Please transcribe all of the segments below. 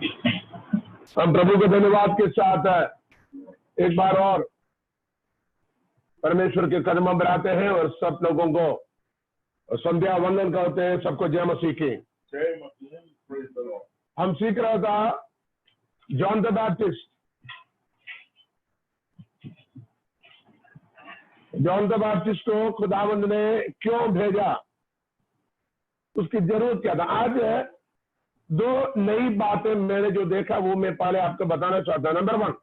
हम प्रभु के धन्यवाद के साथ एक बार और परमेश्वर के कदमों में आते हैं और सब लोगों को संध्या वंदन करते हैं। सबको जय मसीह की। हम सीख रहा था John the Baptist. John the Baptist को खुदावंद ने क्यों भेजा, उसकी जरूरत क्या था। आज दो नई बातें मैंने जो देखा वो मैं पहले आपको बताना चाहता हूं। Number 1,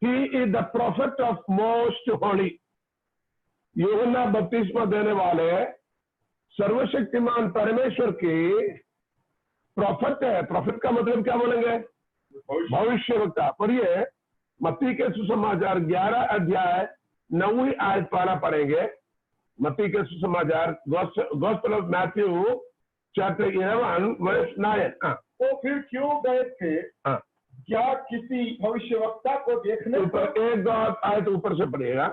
he is the profit of most Holi. यूहन्ना बपतिस्मा देने वाले सर्वशक्तिमान परमेश्वर की प्रॉफिट है। प्रॉफिट का मतलब क्या बोलेंगे? भविष्यवक्ता। पढ़िए मत्ती के सुसमाचार 11 अध्याय 9वीं आयत पहला पढ़ेंगे। मत्ती के सुसमाचार gospel of Matthew chapter 11 verse 9। तो फिर क्यों गए थे? क्या किसी भविष्यवक्ता को देखने? ऊपर एक दो आयत ऊपर से पढ़ेगा।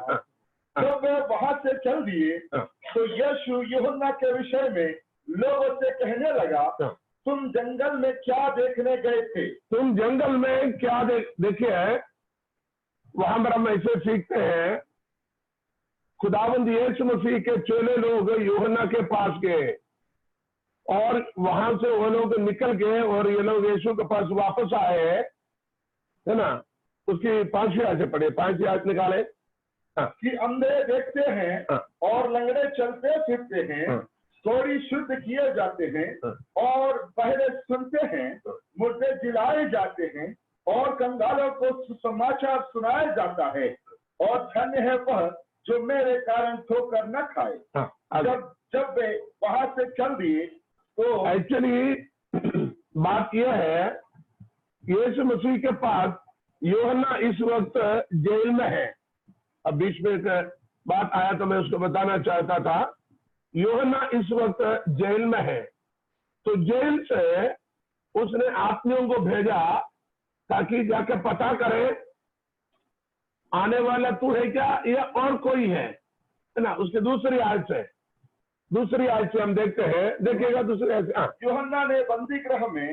जब वे वहां से चल दिए तो यीशु यूहन्ना के विषय में लोगों से कहने लगा, तुम जंगल में क्या देखने गए थे? तुम जंगल में क्या देखिए। वहां पर हम ऐसे सीखते हैं, खुदावंद यीशु मसीह के चेले लोग यूहन्ना के पास गए और वहां से वो लोग निकल गए और ये लोग यीशु के पास वापस आए, है ना। उसकी 5वीं आयत से पढ़े, 5वीं आयत निकाले। कि अंधे देखते हैं और लंगड़े चलते फिरते हैं, थोड़ी शुद्ध किए जाते हैं और बहरे सुनते हैं, मुर्दे जिलाए जाते हैं और कंगालों को सुसमाचार सुनाया जाता है, और धन्य है वह जो मेरे कारण ठोकर न खाए। जब वे वहां से चल दिए तो एक्चुअली बात यह है, यीशु मसीह के पास यूहन्ना इस वक्त जेल में है। अब बीच में एक बात आया तो मैं उसको बताना चाहता था। यूहन्ना इस वक्त जेल में है, तो जेल से उसने आत्मियों को भेजा ताकि जाकर पता करे आने वाला तू है क्या या और कोई है ना। उसके दूसरी आयत से हम देखते हैं, देखिएगा दूसरी आयत से। यूहन्ना ने बंदी गृह में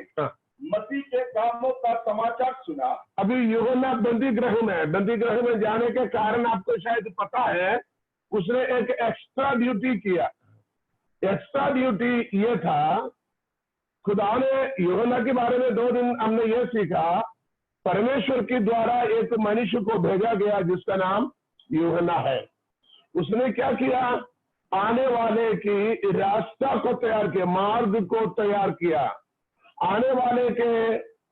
मसीह के कामों का समाचार सुना। अभी यूहन्ना बंदी गृह में जाने के कारण आपको शायद पता है, उसने एक एक्स्ट्रा ड्यूटी किया। एक्स्ट्रा ड्यूटी ये था, खुदा ने यूहन्ना के बारे में 2 दिन हमने ये सीखा, परमेश्वर के द्वारा एक मनुष्य को भेजा गया जिसका नाम यूहन्ना है। उसने क्या किया? आने वाले की रास्ता को तैयार किया, मार्ग को तैयार किया। आने वाले के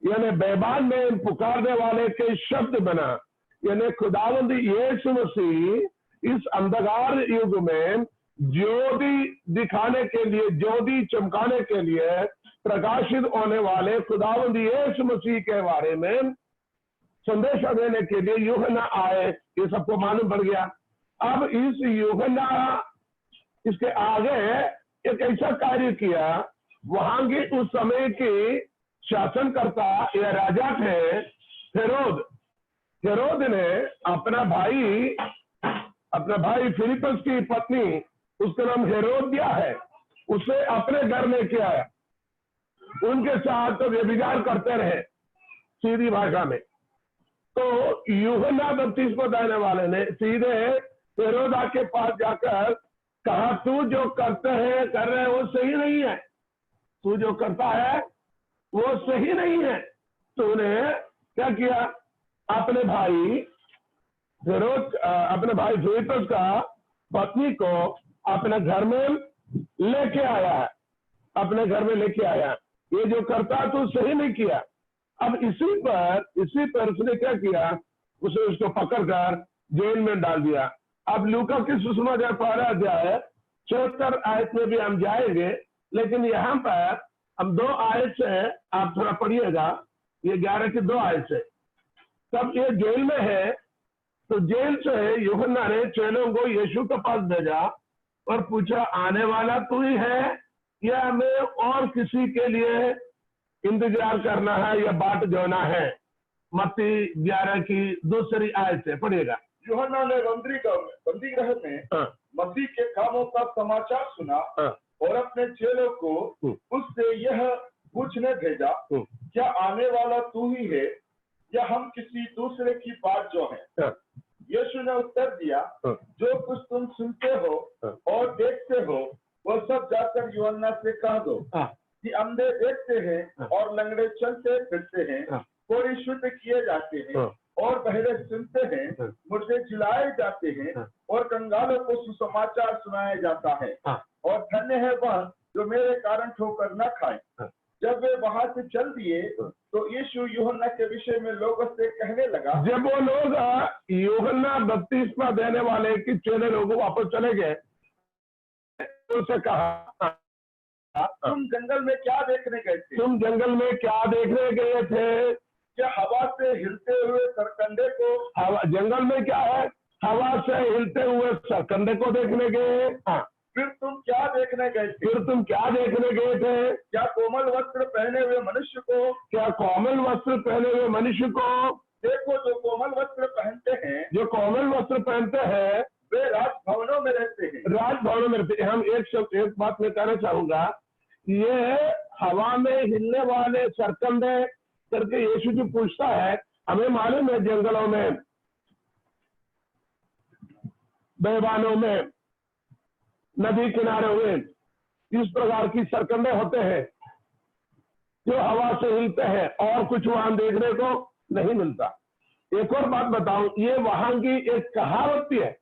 यानी बेबान में पुकारने वाले के शब्द बना, यानी खुदावंद यीशु मसीह इस अंधकार युग में ज्योति दिखाने के लिए, ज्योति चमकाने के लिए प्रकाशित होने वाले खुदावंद यीशु मसीह के बारे में संदेशा देने के लिए यूहन्ना आए। ये सबको मालूम पड़ गया। अब इस यूहन्ना इसके आगे एक ऐसा कार्य किया, वहां की उस समय की शासनकर्ता या राजा थे हेरोद। हेरोद ने अपना भाई फिलिपस की पत्नी, उसका नाम हेरोदिया है, उसे अपने घर लेके आया। उनके साथ तो व्यभिचार करते रहे, सीधी भाषा में। तो यूहन्ना बपतिस्मा देने वाले ने सीधे हेरोदा के पास जाकर कहा, तू जो कर रहे हैं वो सही नहीं है। तू जो करता है वो सही नहीं है। तूने क्या किया? अपने भाई फिलिपस का पत्नी को अपने घर में लेके आया। ये जो करता तू सही नहीं किया। अब इसी पर उसने क्या किया? उसे उसको पकड़कर जेल में डाल दिया। अब लूका की सुसमाचार 12 अध्याय 74 आयत में भी हम जाएंगे, लेकिन यहाँ पर हम 2 आयत से आप थोड़ा पढ़िएगा। ये 11 की 2 आयत से। तब ये जेल में है, तो जेल से यूहन्ना ने चेलों को यीशु के पास भेजा और पूछा, आने वाला तू ही है या हमें और किसी के लिए इंतजार करना है या बाट जोना है? मत्ती 11 की दूसरी आयत से पढ़िएगा। यूहन्ना ने बंदी गृह में मसीह के कामों का समाचार सुना और अपने चेलों को उससे यह पूछने भेजा, क्या आने वाला तू ही है या हम किसी दूसरे की बात जो है? यीशु ने उत्तर दिया, जो कुछ तुम सुनते हो और देखते हो वो सब जाकर यूहन्ना से कह दो कि अंधे देखते हैं और लंगड़े चलते फिरते हैं, कोढ़ी शुद्ध किए जाते हैं और बहरे सुनते हैं, मुर्दे जिलाए जाते हैं और कंगालों को सुसमाचार सुनाया जाता है। और धन्य है वह जो मेरे कारण ठोकर न खाए। जब वे वहां से चल दिए तो यीशु यूहन्ना के विषय में लोगों से कहने लगा। जब वो लोग यूहन्ना बपतिस्मा देने वाले की चेले लोग वापस चले गए, उनसे कहा, तुम जंगल में क्या देखने गए थे? तुम जंगल में क्या देखने गए थे? क्या हवा से हिलते हुए सरकंडे को? जंगल में क्या है? हवा से हिलते हुए सरकंडे को देखने गए। फिर तुम क्या देखने गए थे? फिर तुम क्या देखने गए थे? क्या कोमल वस्त्र पहने हुए मनुष्य को? क्या कोमल वस्त्र पहने हुए मनुष्य को? देखो, जो कोमल वस्त्र पहनते हैं, जो कोमल वस्त्र पहनते हैं वे राजभवनों में रहते हैं। राजभवनों में रहते हैं। हम एक बात मैं कहना चाहूंगा, ये हवा में हिलने वाले सरकंडे करके यीशु जी पूछता है। हमें मालूम है जंगलों में, बेवानों में, नदी किनारे हुए इस प्रकार की सरकंडे होते हैं जो हवा से हिलते हैं और कुछ वहां देखने को नहीं मिलता। एक और बात बताऊं, ये वहां की एक कहावत भी है,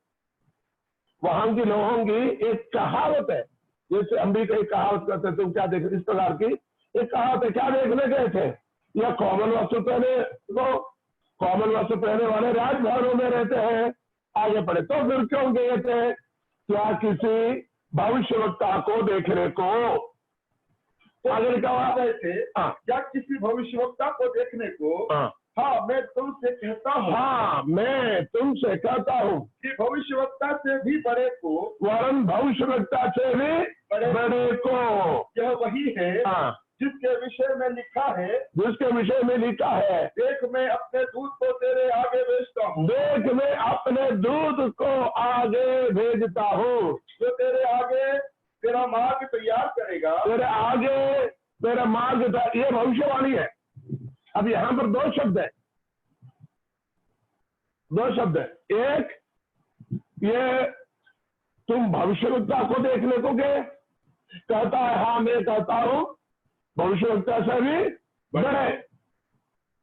वहां की लोगों की एक कहावत है। जैसे हम भी कई कहावत करते हैं, तुम क्या देख, इस प्रकार की एक कहावत है। क्या देखने गए थे? या कोमल वस्त्र पहने को, कोमल वस्त्र पहने वाले राजभवनों में रहते हैं। आगे पढ़े, तो फिर क्यों गए थे? क्या किसी भविष्यवक्ता को देखने को? आगे क्या गए थे? क्या किसी भविष्यवक्ता को देखने को? हाँ, मैं तुमसे कहता हूँ, हाँ मैं तुमसे कहता हूँ कि भविष्यवक्ता से भी बड़े को, वरन भविष्यवक्ता से भी बड़े को, यह वही है जिसके विषय में लिखा है, जिसके विषय में लिखा है, देख मैं अपने दूत को तेरे आगे भेजता हूँ, देख मैं अपने दूत को आगे भेजता हूँ, जो तेरे आगे तेरा मार्ग तैयार करेगा। तेरे आगे तेरा मार्ग, ये भविष्यवाणी है। अब यहाँ पर दो शब्द है, एक ये तुम भविष्यवक्ता को देखने को गए, कहता है हाँ मैं कहता हूं भविष्यवक्ता से भी बड़े।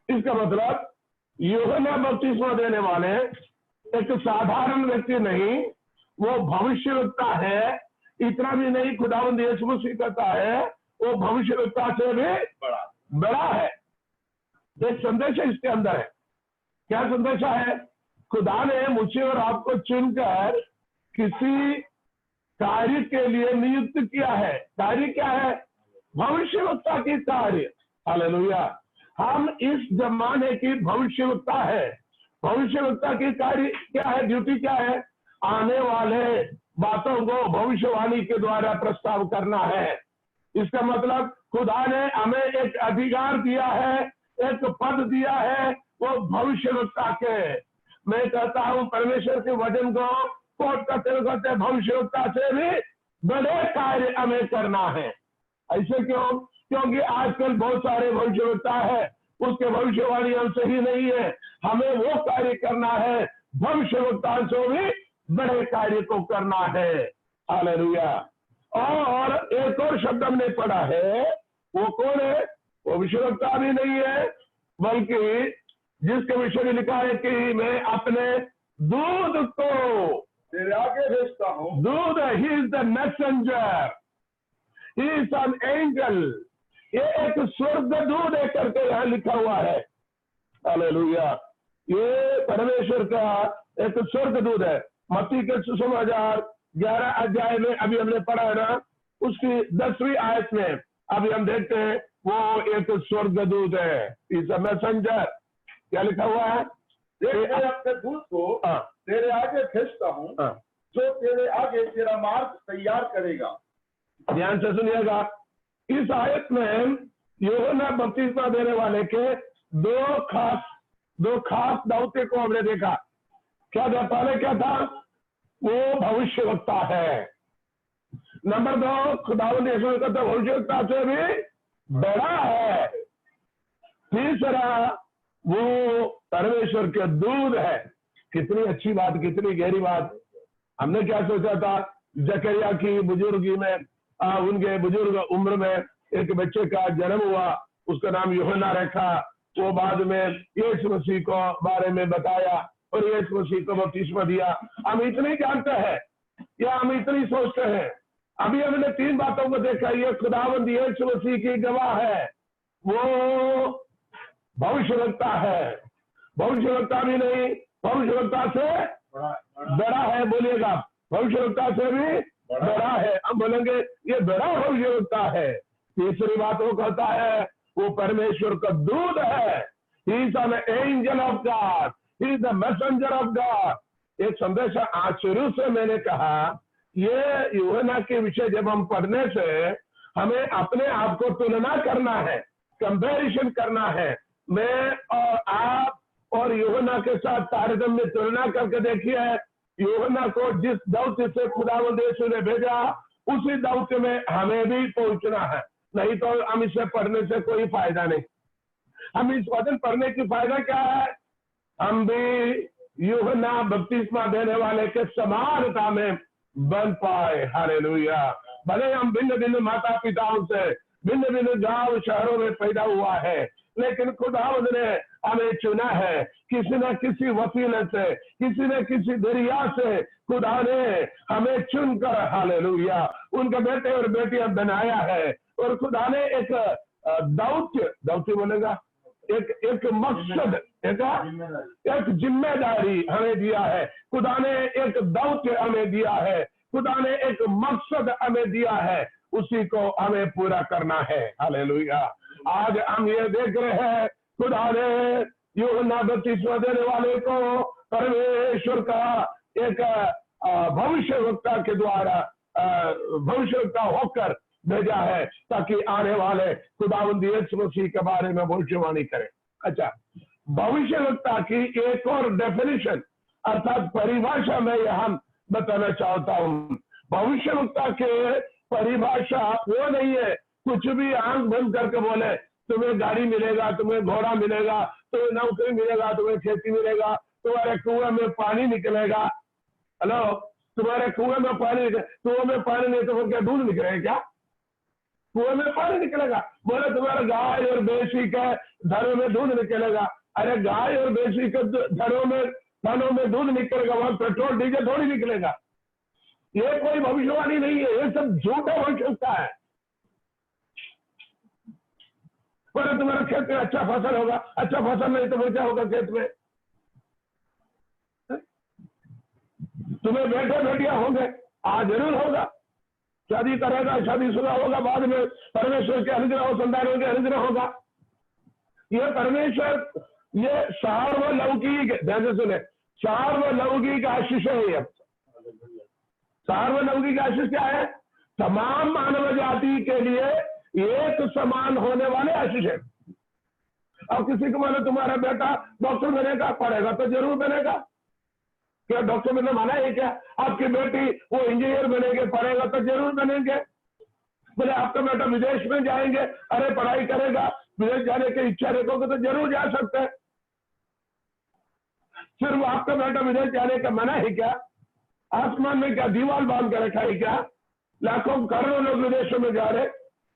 इसका मतलब यूहन्ना बपतिस्मा देने वाले एक साधारण व्यक्ति नहीं, वो भविष्यवक्ता है। इतना भी नहीं, खुदावंद यीशु मसीह कहता है वो भविष्यवक्ता से भी बड़ा है। एक संदेश इसके अंदर है। क्या संदेश है? खुदा ने मुझे और आपको चुनकर किसी कार्य के लिए नियुक्त किया है। कार्य क्या है? भविष्यवक्ता की कार्य। हालेलुया। हम इस जमाने की भविष्यवक्ता है। भविष्यवक्ता की कार्य क्या है? ड्यूटी क्या है? आने वाले बातों को भविष्यवाणी के द्वारा प्रस्ताव करना है। इसका मतलब खुदा ने हमें एक अधिकार दिया है, एक पद दिया है, वो भविष्यवक्ता के। मैं कहता हूं परमेश्वर के वचन को कोट करते भविष्यवक्ता से भी बड़े कार्य हमें करना है। ऐसे क्यों? क्योंकि आजकल बहुत सारे भविष्यवक्ता है, उसके भविष्यवाणी हमसे ही नहीं है। हमें वो कार्य करना है, भविष्यवक्ता से भी बड़े कार्य को करना है। हालेलुया। और एक और शब्द हमने पढ़ा है, वो कौन है? वो भविष्यवक्ता भी नहीं है, बल्कि जिसके विषय में लिखा है कि मैं अपने दूत को तेरे आगे भेजता हूँ। दूत, he is the messenger, he is an angel. ये एक स्वर्गदूत है करके यहाँ लिखा हुआ है। हालेलुया। ये परमेश्वर का एक स्वर्गदूत है। मत्ती के सुसमाचार 11 अध्याय में अभी हमने पढ़ा है ना, उसकी 10वीं आयत में अभी हम देखते हैं वो एक स्वर्गदूत है। Is a messenger. क्या लिखा हुआ है? मैं अपने दूत को तेरे आगे भेजता हूँ, जो तेरे आगे तेरा मार्ग तैयार करेगा। ध्यान से सुनिएगा। इस आयत में यूहन्ना बपतिस्मा देने वाले के दो खास दावते को हमने देखा। क्या था? पहले क्या था? वो भविष्यवक्ता है। नंबर 2, खुदावंद यीशु कहता भविष्यवक्ता से भी बड़ा है। तीसरा, वो परमेश्वर के दूध है। कितनी अच्छी बात, कितनी गहरी बात। हमने क्या सोचा था, जकरिया की बुजुर्गी में, उनके बुजुर्ग उम्र में एक बच्चे का जन्म हुआ, उसका नाम यूहन्ना रखा। वो बाद में यीशु मसीह को बारे में बताया और यीशु मसीह को बपतिस्मा दिया। हम इतने जानते हैं या हम इतनी सोचते हैं? अभी हमने 3 बातों को देखा। ये खुदावंद यीशु मसीह की गवाह है, वो भविष्यवक्ता है। भविष्यवक्ता भी नहीं, भविष्यवक्ता से बड़ा है। बोलिएगा, भविष्यवक्ता से भी बड़ा है। हम बोलेंगे ये बड़ा भविष्यवक्ता है। तीसरी बात वो कहता है, वो परमेश्वर का दूत है। He is an angel of God, he is the messenger of God. एक संदेश आज शुरू से मैंने कहा, ये यूहन्ना के विषय जब हम पढ़ने से हमें अपने आप को तुलना करना है, कंपैरिजन करना है। मैं और आप और यूहन्ना के साथ तारतम्य में तुलना करके देखिए। यूहन्ना को जिस दौत्य से खुदावंद यीशु ने भेजा, उसी दौत्य में हमें भी पहुंचना है। नहीं तो हम इसे पढ़ने से कोई फायदा नहीं। हम इस वचन पढ़ने की फायदा क्या है? हम भी यूहन्ना बपतिस्मा देने वाले के समानता में बन पाए। हालेलुया। भले हम भिन्न भिन्न माता पिताओं से, भिन्न भिन्न गांव शहरों में पैदा हुआ है, लेकिन खुदावंद ने हमें चुना है। किसी न किसी वसीले से, किसी न किसी दरिया से खुदा ने हमें चुनकर, हालेलुया, उनके बेटे और बेटियां बनाया है। और खुदा ने एक दौत्य बोलेगा, एक मकसद, एक जिम्मेदारी हमें दिया है। खुदा ने एक दौत्य हमें दिया है, खुदा ने एक मकसद हमें दिया है, उसी को हमें पूरा करना है। हालेलुया। आज हम ये देख रहे हैं, खुदा ने यूहन्ना बपतिस्मा देने वाले को परमेश्वर का एक भविष्यवक्ता के द्वारा भविष्यवक्ता होकर भेजा है, ताकि आने वाले खुदावंद यीशु मसीह के बारे में भविष्यवाणी करें। अच्छा, भविष्यवक्ता की एक और डेफिनेशन अर्थात परिभाषा मैं यहाँ बताना चाहता हूँ। भविष्यवक्ता के परिभाषा वो नहीं है कुछ भी आंख बंद करके बोले तुम्हें गाड़ी मिलेगा, तुम्हें घोड़ा मिलेगा, तुम्हें नौकरी मिलेगा, तुम्हें खेती मिलेगा, तुम्हारे कुएं में पानी निकलेगा। हेलो, तुम्हारे कुएं में पानी, कुएं में पानी नहीं तो क्या दूध निकलेगा? क्या कुएं में पानी निकलेगा? बोले तुम्हारे गाय और भैंसी के धरों में दूध निकलेगा। अरे गाय और भैंसी के धरों में दूध निकलेगा, वहां पेट्रोल डीजल थोड़ी निकलेगा। ये कोई भविष्यवाणी नहीं है, ये सब झूठा भविष्यवक्ता है। बोले तुम्हारे खेत में अच्छा फसल होगा, अच्छा फसल नहीं तो क्या होगा खेत में? तुम्हें बेटे बेटियां होंगे, जरूर होगा। शादी करेगा, शादीशुदा होगा, बाद में परमेश्वर के अनुग्रह और संतानों के अनुग्रह होगा। ये परमेश्वर, ये सार्वलौकिक, ध्यान से सुने, सार्वलौकिक आशीष है। ये सार्वलौकिक आशीष क्या है? तमाम मानव जाति के लिए एक समान होने वाले आशीष है। अब किसी को मानो तुम्हारा बेटा डॉक्टर बनेगा, पढ़ेगा तो जरूर बनेगा। क्या डॉक्टर बनने माना है क्या? आपकी बेटी वो इंजीनियर बनेंगे, पढ़ेगा तो जरूर बनेंगे। बोले आपका बेटा विदेश में जाएंगे, अरे पढ़ाई करेगा, विदेश जाने की इच्छा रखोगे तो जरूर जा सकते हैं। सिर्फ आपका बेटा विदेश जाने का मना है क्या? आसमान में क्या दीवार बांध कर रखा है क्या? लाखों करोड़ों लोग विदेशों में जा रहे,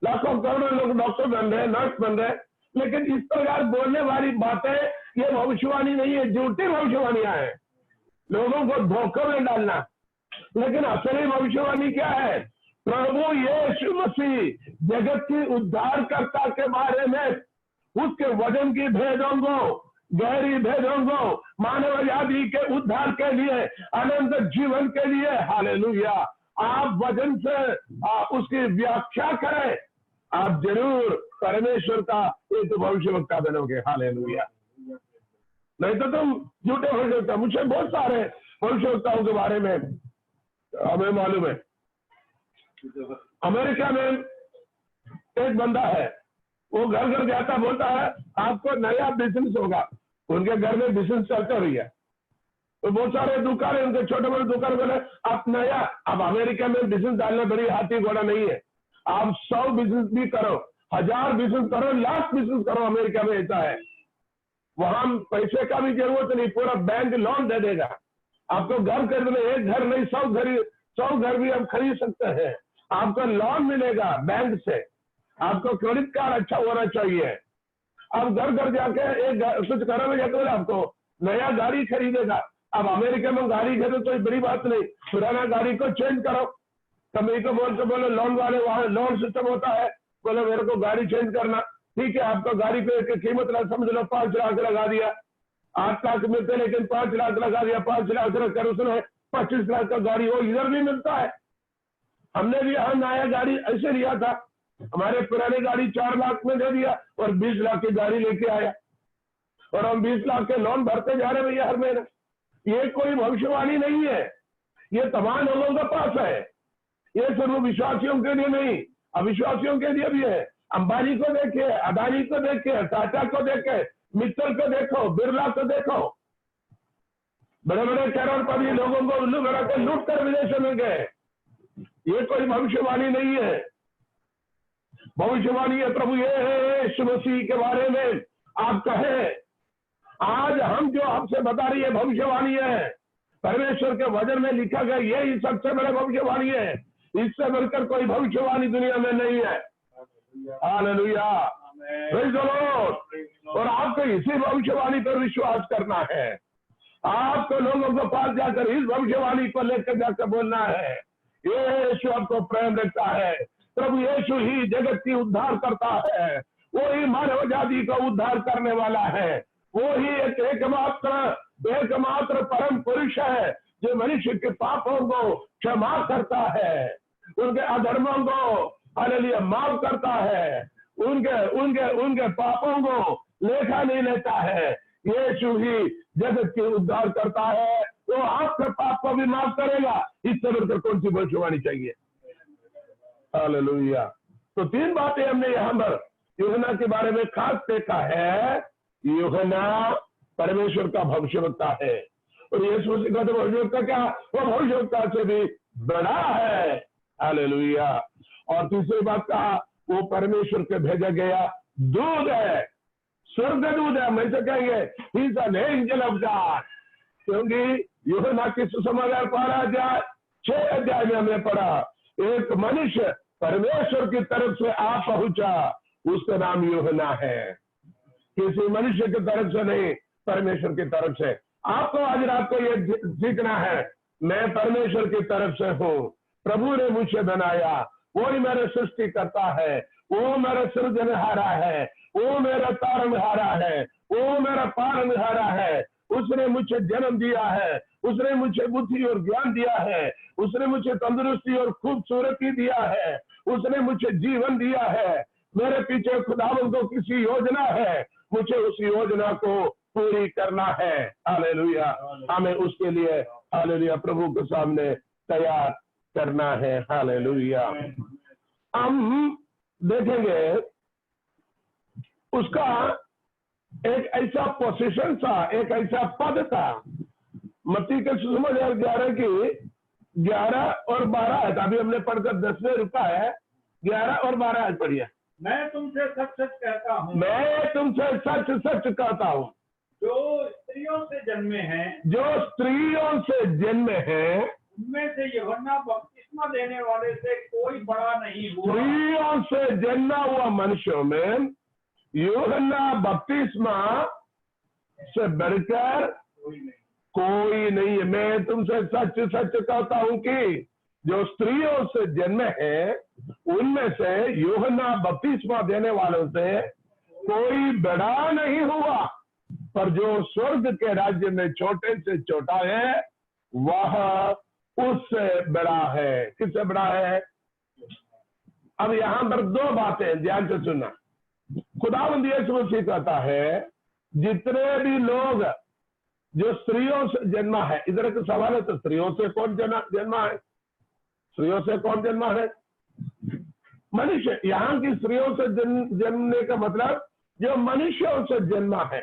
लाखों करोड़ों लोग डॉक्टर बन रहे, नर्स बन रहे, लेकिन इस प्रकार बोलने वाली बातें ये भविष्यवाणी नहीं है, झूठी भविष्यवाणियां हैं, लोगों को धोखे में डालना। लेकिन असली भविष्यवाणी क्या है? प्रभु यीशु मसीह जगत की उद्धारकर्ता के बारे में, उसके वचन की भेदों को, गहरी भेदों को, मानव जाति के उद्धार के लिए, अनंत जीवन के लिए, हालेलुया, आप वचन से उसकी व्याख्या करें, आप जरूर परमेश्वर का एक भविष्यवक्ता बनोगे। हालेलुया। नहीं तो तुम झूठे भविष्यवक्ता। मुझे बहुत सारे भविष्यवक्ताओं के बारे में हमें मालूम है। अमेरिका में एक बंदा है, वो घर घर जाता, बोलता है आपको नया बिजनेस होगा। उनके घर में बिजनेस चलते हुई है, तो बहुत सारे दुकान है, उनके छोटे बड़े दुकान बोले आप नया। अब अमेरिका में बिजनेस डालना बड़ी हाथी घोड़ा नहीं है, आप 100 बिजनेस भी करो, 1000 बिजनेस करो, लाख बिजनेस करो, अमेरिका में ऐसा है। वहां पैसे का भी जरूरत नहीं, पूरा बैंक लोन दे देगा आपको। घर खरीदने, एक घर नहीं 100 घर भी आप खरीद सकते हैं। आपको लोन मिलेगा बैंक से, आपको क्रेडिट कार्ड अच्छा होना चाहिए। अब घर घर जाके कुछ करोगे जाकर आपको नया गाड़ी खरीदेगा। अब अमेरिका में गाड़ी खरीदो तो बड़ी बात नहीं, पुराना गाड़ी को चेंज करो। कंपनी को बोल के बोलो, लोन वाले वहां लोन सिस्टम होता है, बोलो मेरे को गाड़ी चेंज करना, ठीक है। आपको गाड़ी पे कीमत समझ लो 5 लाख लगा दिया, 8 लाख मिलते लेकिन 5 लाख लगा दिया, 5 लाख रखकर उसने 25 लाख का गाड़ी वो इधर भी मिलता है। हमने भी यहाँ नया गाड़ी ऐसे लिया था, हमारे पुरानी गाड़ी 4 लाख में दे दिया और 20 लाख की गाड़ी लेके आया, और हम 20 लाख के लोन भरते जा रहे भैया हर महीने। ये कोई भविष्यवाणी नहीं है, ये तमाम लोगों के पास है, ये सिर्फ विश्वासियों के लिए नहीं, अविश्वासियों के लिए भी है। अंबानी को देखे, अदानी को देखे, टाटा को देखे, मित्तल को देखो, बिरला को देखो, बड़े बड़े करोड़पति लोगों को उल्लू बना कर लूट कर विदेशों में गए। ये कोई भविष्यवाणी नहीं है। भविष्यवाणी है प्रभु ये है यीशु मसीह के बारे में आप कहें। आज हम जो आपसे बता रही है भविष्यवाणी है, परमेश्वर के वचन में लिखा गया, यही सबसे बड़ा भविष्यवाणी है। इससे बढ़कर कोई भविष्यवाणी दुनिया में नहीं है। Hallelujah, praise the Lord. और आपको इसी भविष्यवाणी पर विश्वास करना है। आपको लोगों के पास जाकर इस भविष्यवाणी को लेकर जाकर बोलना है, यीशु आपको प्रेम रखता है। प्रभु यीशु ही जगत की उद्धार करता है, वो ही मानव जाति का उद्धार करने वाला है। वो ही एकमात्र परम पुरुष है जो मनुष्य के पापों को क्षमा करता है, उनके अधर्मों को हालेलुया माफ करता है, उनके पापों को लेखा नहीं लेता है। यीशु ही जगत की उद्धार करता है, वो आपके पाप को भी माफ करेगा। इससे बढ़कर कौन सी भविष्यवाणी चाहिए। हालेलुया। तो 3 बातें हमने यहाँ पर यूहन्ना के बारे में खास देखा है। यूहन्ना परमेश्वर का भविष्यवक्ता है, और यीशु मसीह का तो भविष्यवक्ता क्या, वो भविष्यवक्ता से भी बड़ा है। हालेलुया। और तीसरी बात कहा, वो परमेश्वर के भेजा गया दूध है, स्वर्गदूत है। मैं तो कहेंगे he is an angel of God, क्योंकि यूहन्ना की सुसमाचार 6 अध्याय में हमने पढ़ा, एक मनुष्य परमेश्वर की तरफ से आ पहुंचा, उसका नाम यूहन्ना है। किसी मनुष्य की तरफ से नहीं, परमेश्वर की तरफ से। आपको आज रात को ये सीखना है, मैं परमेश्वर की तरफ से हूँ, प्रभु ने मुझे बनाया, वो ही मेरा सृष्टि करता है, वो मेरा सृजनहारा है, वो मेरा तारनहारा है, वो मेरा पालनहारा है। उसने मुझे जन्म दिया है, उसने मुझे बुद्धि और ज्ञान दिया है, उसने मुझे तंदुरुस्ती और खूबसूरती दिया है, उसने मुझे जीवन दिया है। मेरे पीछे खुदावंद को किसी योजना है, मुझे उस योजना को पूरी करना है। हालेलुया। हमें उसके लिए हालेलुया प्रभु के सामने तैयार करना है। हालेलुया। हम देखेंगे उसका एक ऐसा पोजीशन था, एक ऐसा पद था। मत्ती के सुसमाचार 11 की 11 और 12 है। अभी हमने पढ़कर 10 में रुका है, 11 और 12 आज पढ़िए। मैं तुमसे सच सच कहता हूँ, मैं तुमसे सच सच कहता हूँ, जो स्त्रियों से जन्मे हैं, जो स्त्रियों से जन्मे हैं, उनमें से यूहन्ना बपतिस्मा देने वाले से कोई बड़ा नहीं हुआ। स्त्रियों से जन्मा हुआ मनुष्यों में यूहन्ना बपतिस्मा से बढ़कर कोई नहीं है। मैं तुमसे सच सच कहता हूं कि जो स्त्रियों से जन्मे हैं, उनमें से यूहन्ना बपतिस्मा देने वालों से कोई बड़ा नहीं हुआ, पर जो स्वर्ग के राज्य में छोटे से छोटा है, वह उससे बड़ा है। किससे बड़ा है? अब यहां पर 2 बातें ध्यान से सुनना। खुदावंद यीशु मसीह कहता है, जितने भी लोग जो स्त्रियों से जन्मा है, इधर एक सवाल है, तो स्त्रियों से कौन जन्मा है? स्त्रियों से कौन जन्मा है? मनुष्य। यहाँ की स्त्रियों से जन्मने का मतलब जो मनुष्यों से जन्मा है।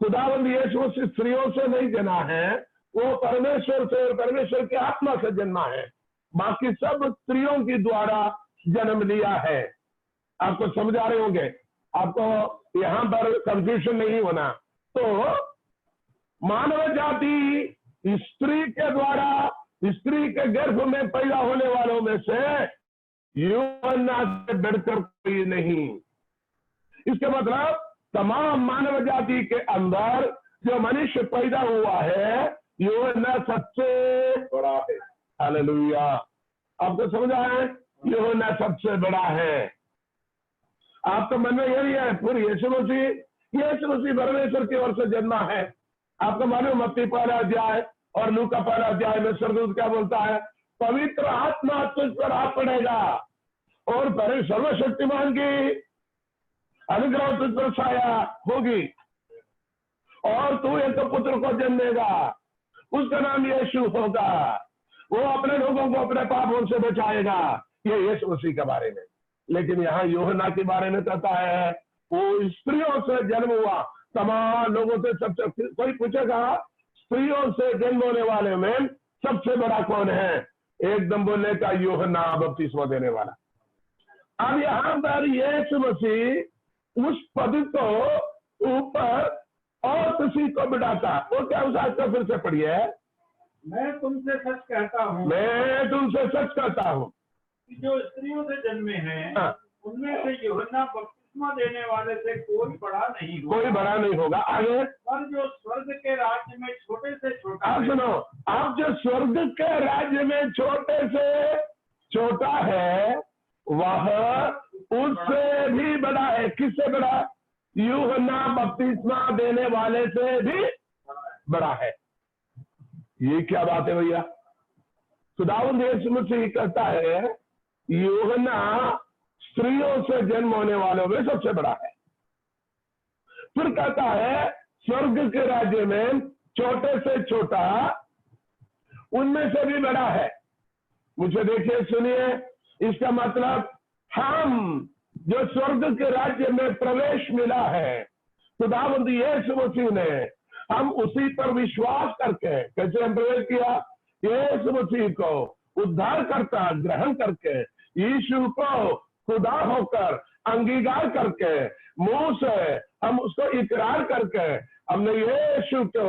खुदावंद यीशु मसीह स्त्रियों से नहीं जन्मा है, वो परमेश्वर से, परमेश्वर की आत्मा से जन्मा है। बाकी सब स्त्रियों के द्वारा जन्म लिया है। आपको समझ आ रहे होंगे, आपको यहाँ पर कंफ्यूजन नहीं होना। तो मानव जाति स्त्री के द्वारा, स्त्री के गर्भ में पैदा होने वालों में से यूहन्ना से बढ़कर कोई नहीं। इसका मतलब तमाम मानव जाति के अंदर जो मनुष्य पैदा हुआ है, यूहन्ना सबसे बड़ा है। हालेलुया, आपको समझ आया? यूहन्ना सबसे बड़ा है। आपके मन में यही है, फिर यीशु मसीह परमेश्वर की ओर से जन्मा है। आपको मालूम, मत्ती पहला अध्याय और लूका पहला अध्याय में स्वर्गदूत क्या बोलता है? पवित्र आत्मा तुझ पर आ पड़ेगा और परे सर्वशक्तिमान की अनुग्रह तुझ पर छाया होगी और तू एक पुत्र को जन्मेगा, उसका नाम यीशु होगा। वो अपने लोगों को अपने पापों से बचाएगा। ये यीशु मसीह के बारे में। लेकिन यहाँ यूहन्ना के बारे में कहता है वो स्त्रियों से जन्म हुआ। तमाम लोगों से सबसे, कोई पूछेगा स्त्रियों से जन्म होने वाले में सबसे बड़ा कौन है? एकदम बोलने का यूहन्ना बपतिस्मा देने वाला। अब यहाँ पर यीशु मसीह उस पद को ऊपर और किसी को बिठाता। वो क्या उसका फिर से पढ़िए। मैं तुमसे सच कहता हूँ, मैं तुमसे सच कहता हूँ कि जो स्त्रियों से जन्मे हैं हाँ। उनमें से यूहन्ना बपतिस्मा देने वाले से कोई बड़ा नहीं होगा। कोई बड़ा नहीं होगा। आगे, पर जो स्वर्ग के राज्य में छोटे से छोटा आप है, सुनो, आप जो स्वर्ग के राज्य में छोटे से छोटा है वह उससे भी बड़ा है। किससे बड़ा? यूहन्ना बपतिस्मा देने वाले से भी बड़ा है। ये क्या बात है भैया? खुदावंद यीशु मसीह कहता है यूहन्ना स्त्रियों से जन्म होने वालों में सबसे बड़ा है। फिर कहता है स्वर्ग के राज्य में छोटे से छोटा उनमें से भी बड़ा है। मुझे देखिए, सुनिए, इसका मतलब हम जो स्वर्ग के राज्य में प्रवेश मिला है खुदावंद यीशु मसीह ने, हम उसी पर विश्वास करके, कैसे हम प्रवेश किया? यीशु मसीह को उद्धार करता ग्रहण करके, यीशु को खुदा होकर अंगीकार करके, मुंह से हम उसको इकरार करके, हमने यीशु को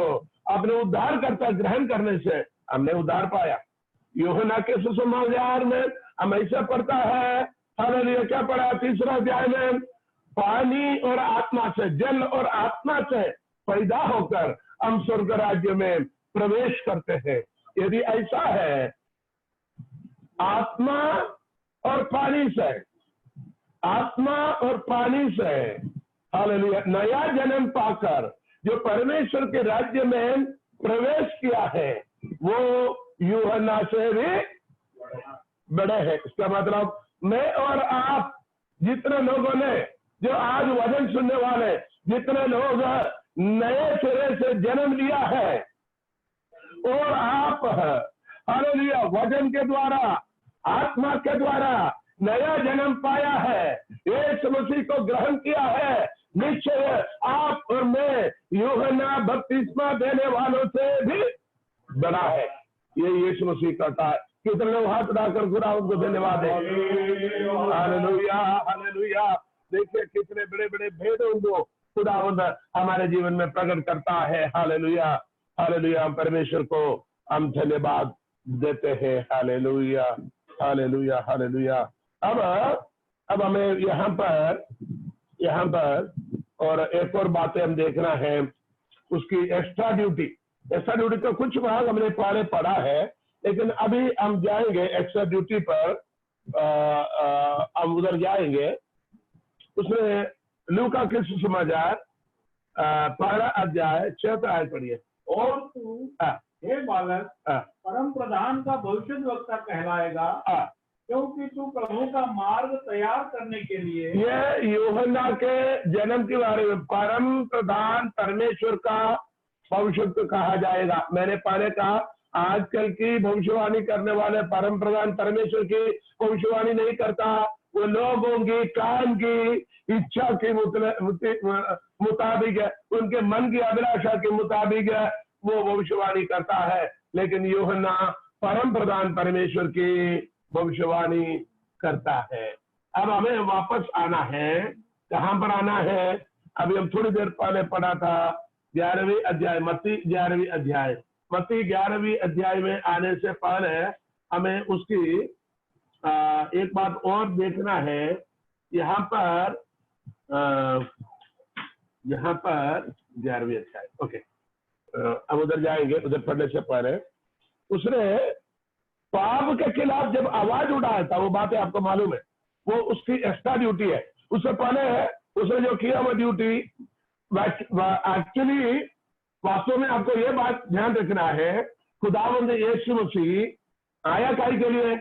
अपने उद्धार करता ग्रहण करने से हमने उद्धार पाया। यूहन्ना के सुसमाचार में हम ऐसा पढ़ता है, हालेलुया, क्या पढ़ा? 3 अध्याय में पानी और आत्मा से, जल और आत्मा से पैदा होकर हम स्वर्ग राज्य में प्रवेश करते हैं। यदि ऐसा है, आत्मा और पानी से, आत्मा और पानी से, हालेलुया, नया जन्म पाकर जो परमेश्वर के राज्य में प्रवेश किया है वो यूहन्ना से भी बड़े हैं। इसका मतलब मैं और आप जितने लोगों ने, जो आज वचन सुनने वाले जितने लोग नए सिरे से जन्म लिया है, और आप हालेलुया वचन के द्वारा, आत्मा के द्वारा नया जन्म पाया है, यीशु मसीह को ग्रहण किया है, निश्चय आप और मैं यूहन्ना बपतिस्मा देने वालों से भी बड़ा है। ये यीशु मसीह कहता है। कितने लोग हाथ उठाकर खुदा उनको धन्यवाद है। Hallelujah, hallelujah. देखिए कितने बड़े बड़े भेदों को खुदा हमारे जीवन में प्रकट करता है। Hallelujah, hallelujah. परमेश्वर को हम धन्यवाद देते हैं। Hallelujah, hallelujah, hallelujah. अब हमें यहाँ पर और एक और बातें हम देखना है, उसकी एक्स्ट्रा ड्यूटी का कुछ भाग हमने पहले पढ़ा है, लेकिन अभी हम जाएंगे एक्स्ट्रा ड्यूटी पर। हम उधर जाएंगे। उसमें लूका के सुसमाचार पहला अध्याय 6 आयत पढ़िए। और तू हे बालक परम प्रधान का भविष्यद्वक्ता कहलाएगा, क्योंकि तू प्रभु का मार्ग तैयार करने के लिए। ये यूहन्ना के जन्म के बारे में परम प्रधान परमेश्वर का भविष्यद्वक्ता कहा जाएगा। मैंने पहले कहा आजकल की भविष्यवाणी करने वाले परम प्रधान परमेश्वर की भविष्यवाणी नहीं करता, वो लोगों की काम की इच्छा के मुताबिक है, उनके मन की अभिलाषा के मुताबिक है वो भविष्यवाणी करता है। लेकिन यूहन्ना परम प्रधान परमेश्वर की भविष्यवाणी करता है। अब हमें वापस आना है। कहां पर आना है? अभी हम थोड़ी देर पहले पढ़ा था 11वीं अध्याय, मत्ती 11वीं अध्याय। मत्ती 11वीं अध्याय में आने से पहले हमें उसकी एक बात और देखना है। यहाँ पर 11वीं अध्याय, ओके, अब उधर जाएंगे। उधर पढ़ने से पहले उसने पाप के खिलाफ जब आवाज उठाया था, वो बातें आपको मालूम है, वो उसकी एक्स्ट्रा ड्यूटी है। उससे पहले उसने जो किया वो ड्यूटी एक्चुअली वास्तव में आपको ये बात ध्यान रखना है, खुदावंद यीशु मसीह आया काई के लिए,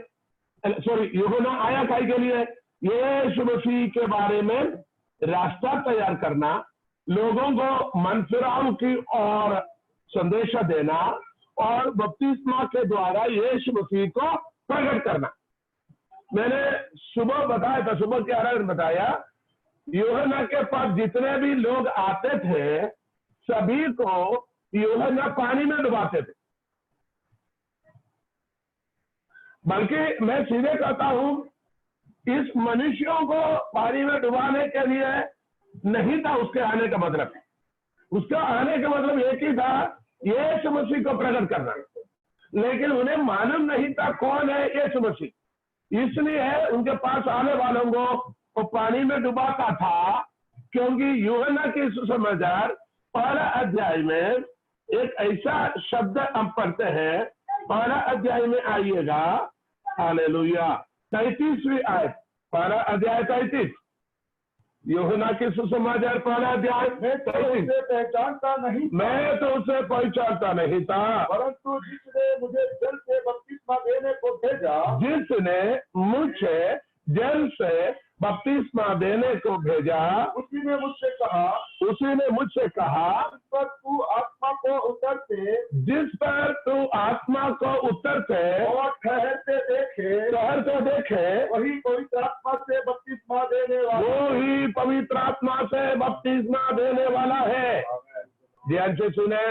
सॉरी यूहन्ना आया काई के लिए? यीशु मसीह के बारे में रास्ता तैयार करना, लोगों को मन फिराव की और संदेशा देना और बपतिस्मा के द्वारा यीशु मसीह को प्रकट करना। मैंने सुबह बताया था, सुबह के आरंभ में बताया, यूहन्ना के पास जितने भी लोग आते थे सभी को यूहन्ना पानी में डुबाते थे। बल्कि मैं सीधे कहता हूं, इस मनुष्यों को पानी में डुबाने के लिए नहीं था उसके आने का मतलब। उसका आने का मतलब एक ही था, यीशु मसीह को प्रकट करना। लेकिन उन्हें मालूम नहीं था कौन है यीशु मसीह, इसलिए उनके पास आने वालों को वो पानी में डुबाता था। क्योंकि यूहन्ना की सुसमाचार पहला अध्याय में एक ऐसा शब्द हम पढ़ते हैं, पहला अध्याय में आइएगा, हालेलुया, 33वीं आयत, पहला अध्याय 33, यूहन्ना की सुसमाचार पहला अध्याय। मैं तो उसे पहचानता नहीं था, परंतु जिसने मुझे जल से बपतिस्मा देने को भेजा, जिसने मुझे जल से बपतिस्मा देने को भेजा, उसी ने मुझसे कहा, जिस पर तू आत्मा को उतरते और ठहरते देखे, वही पवित्र आत्मा से बपतिस्मा देने वाला है। ध्यान से सुने,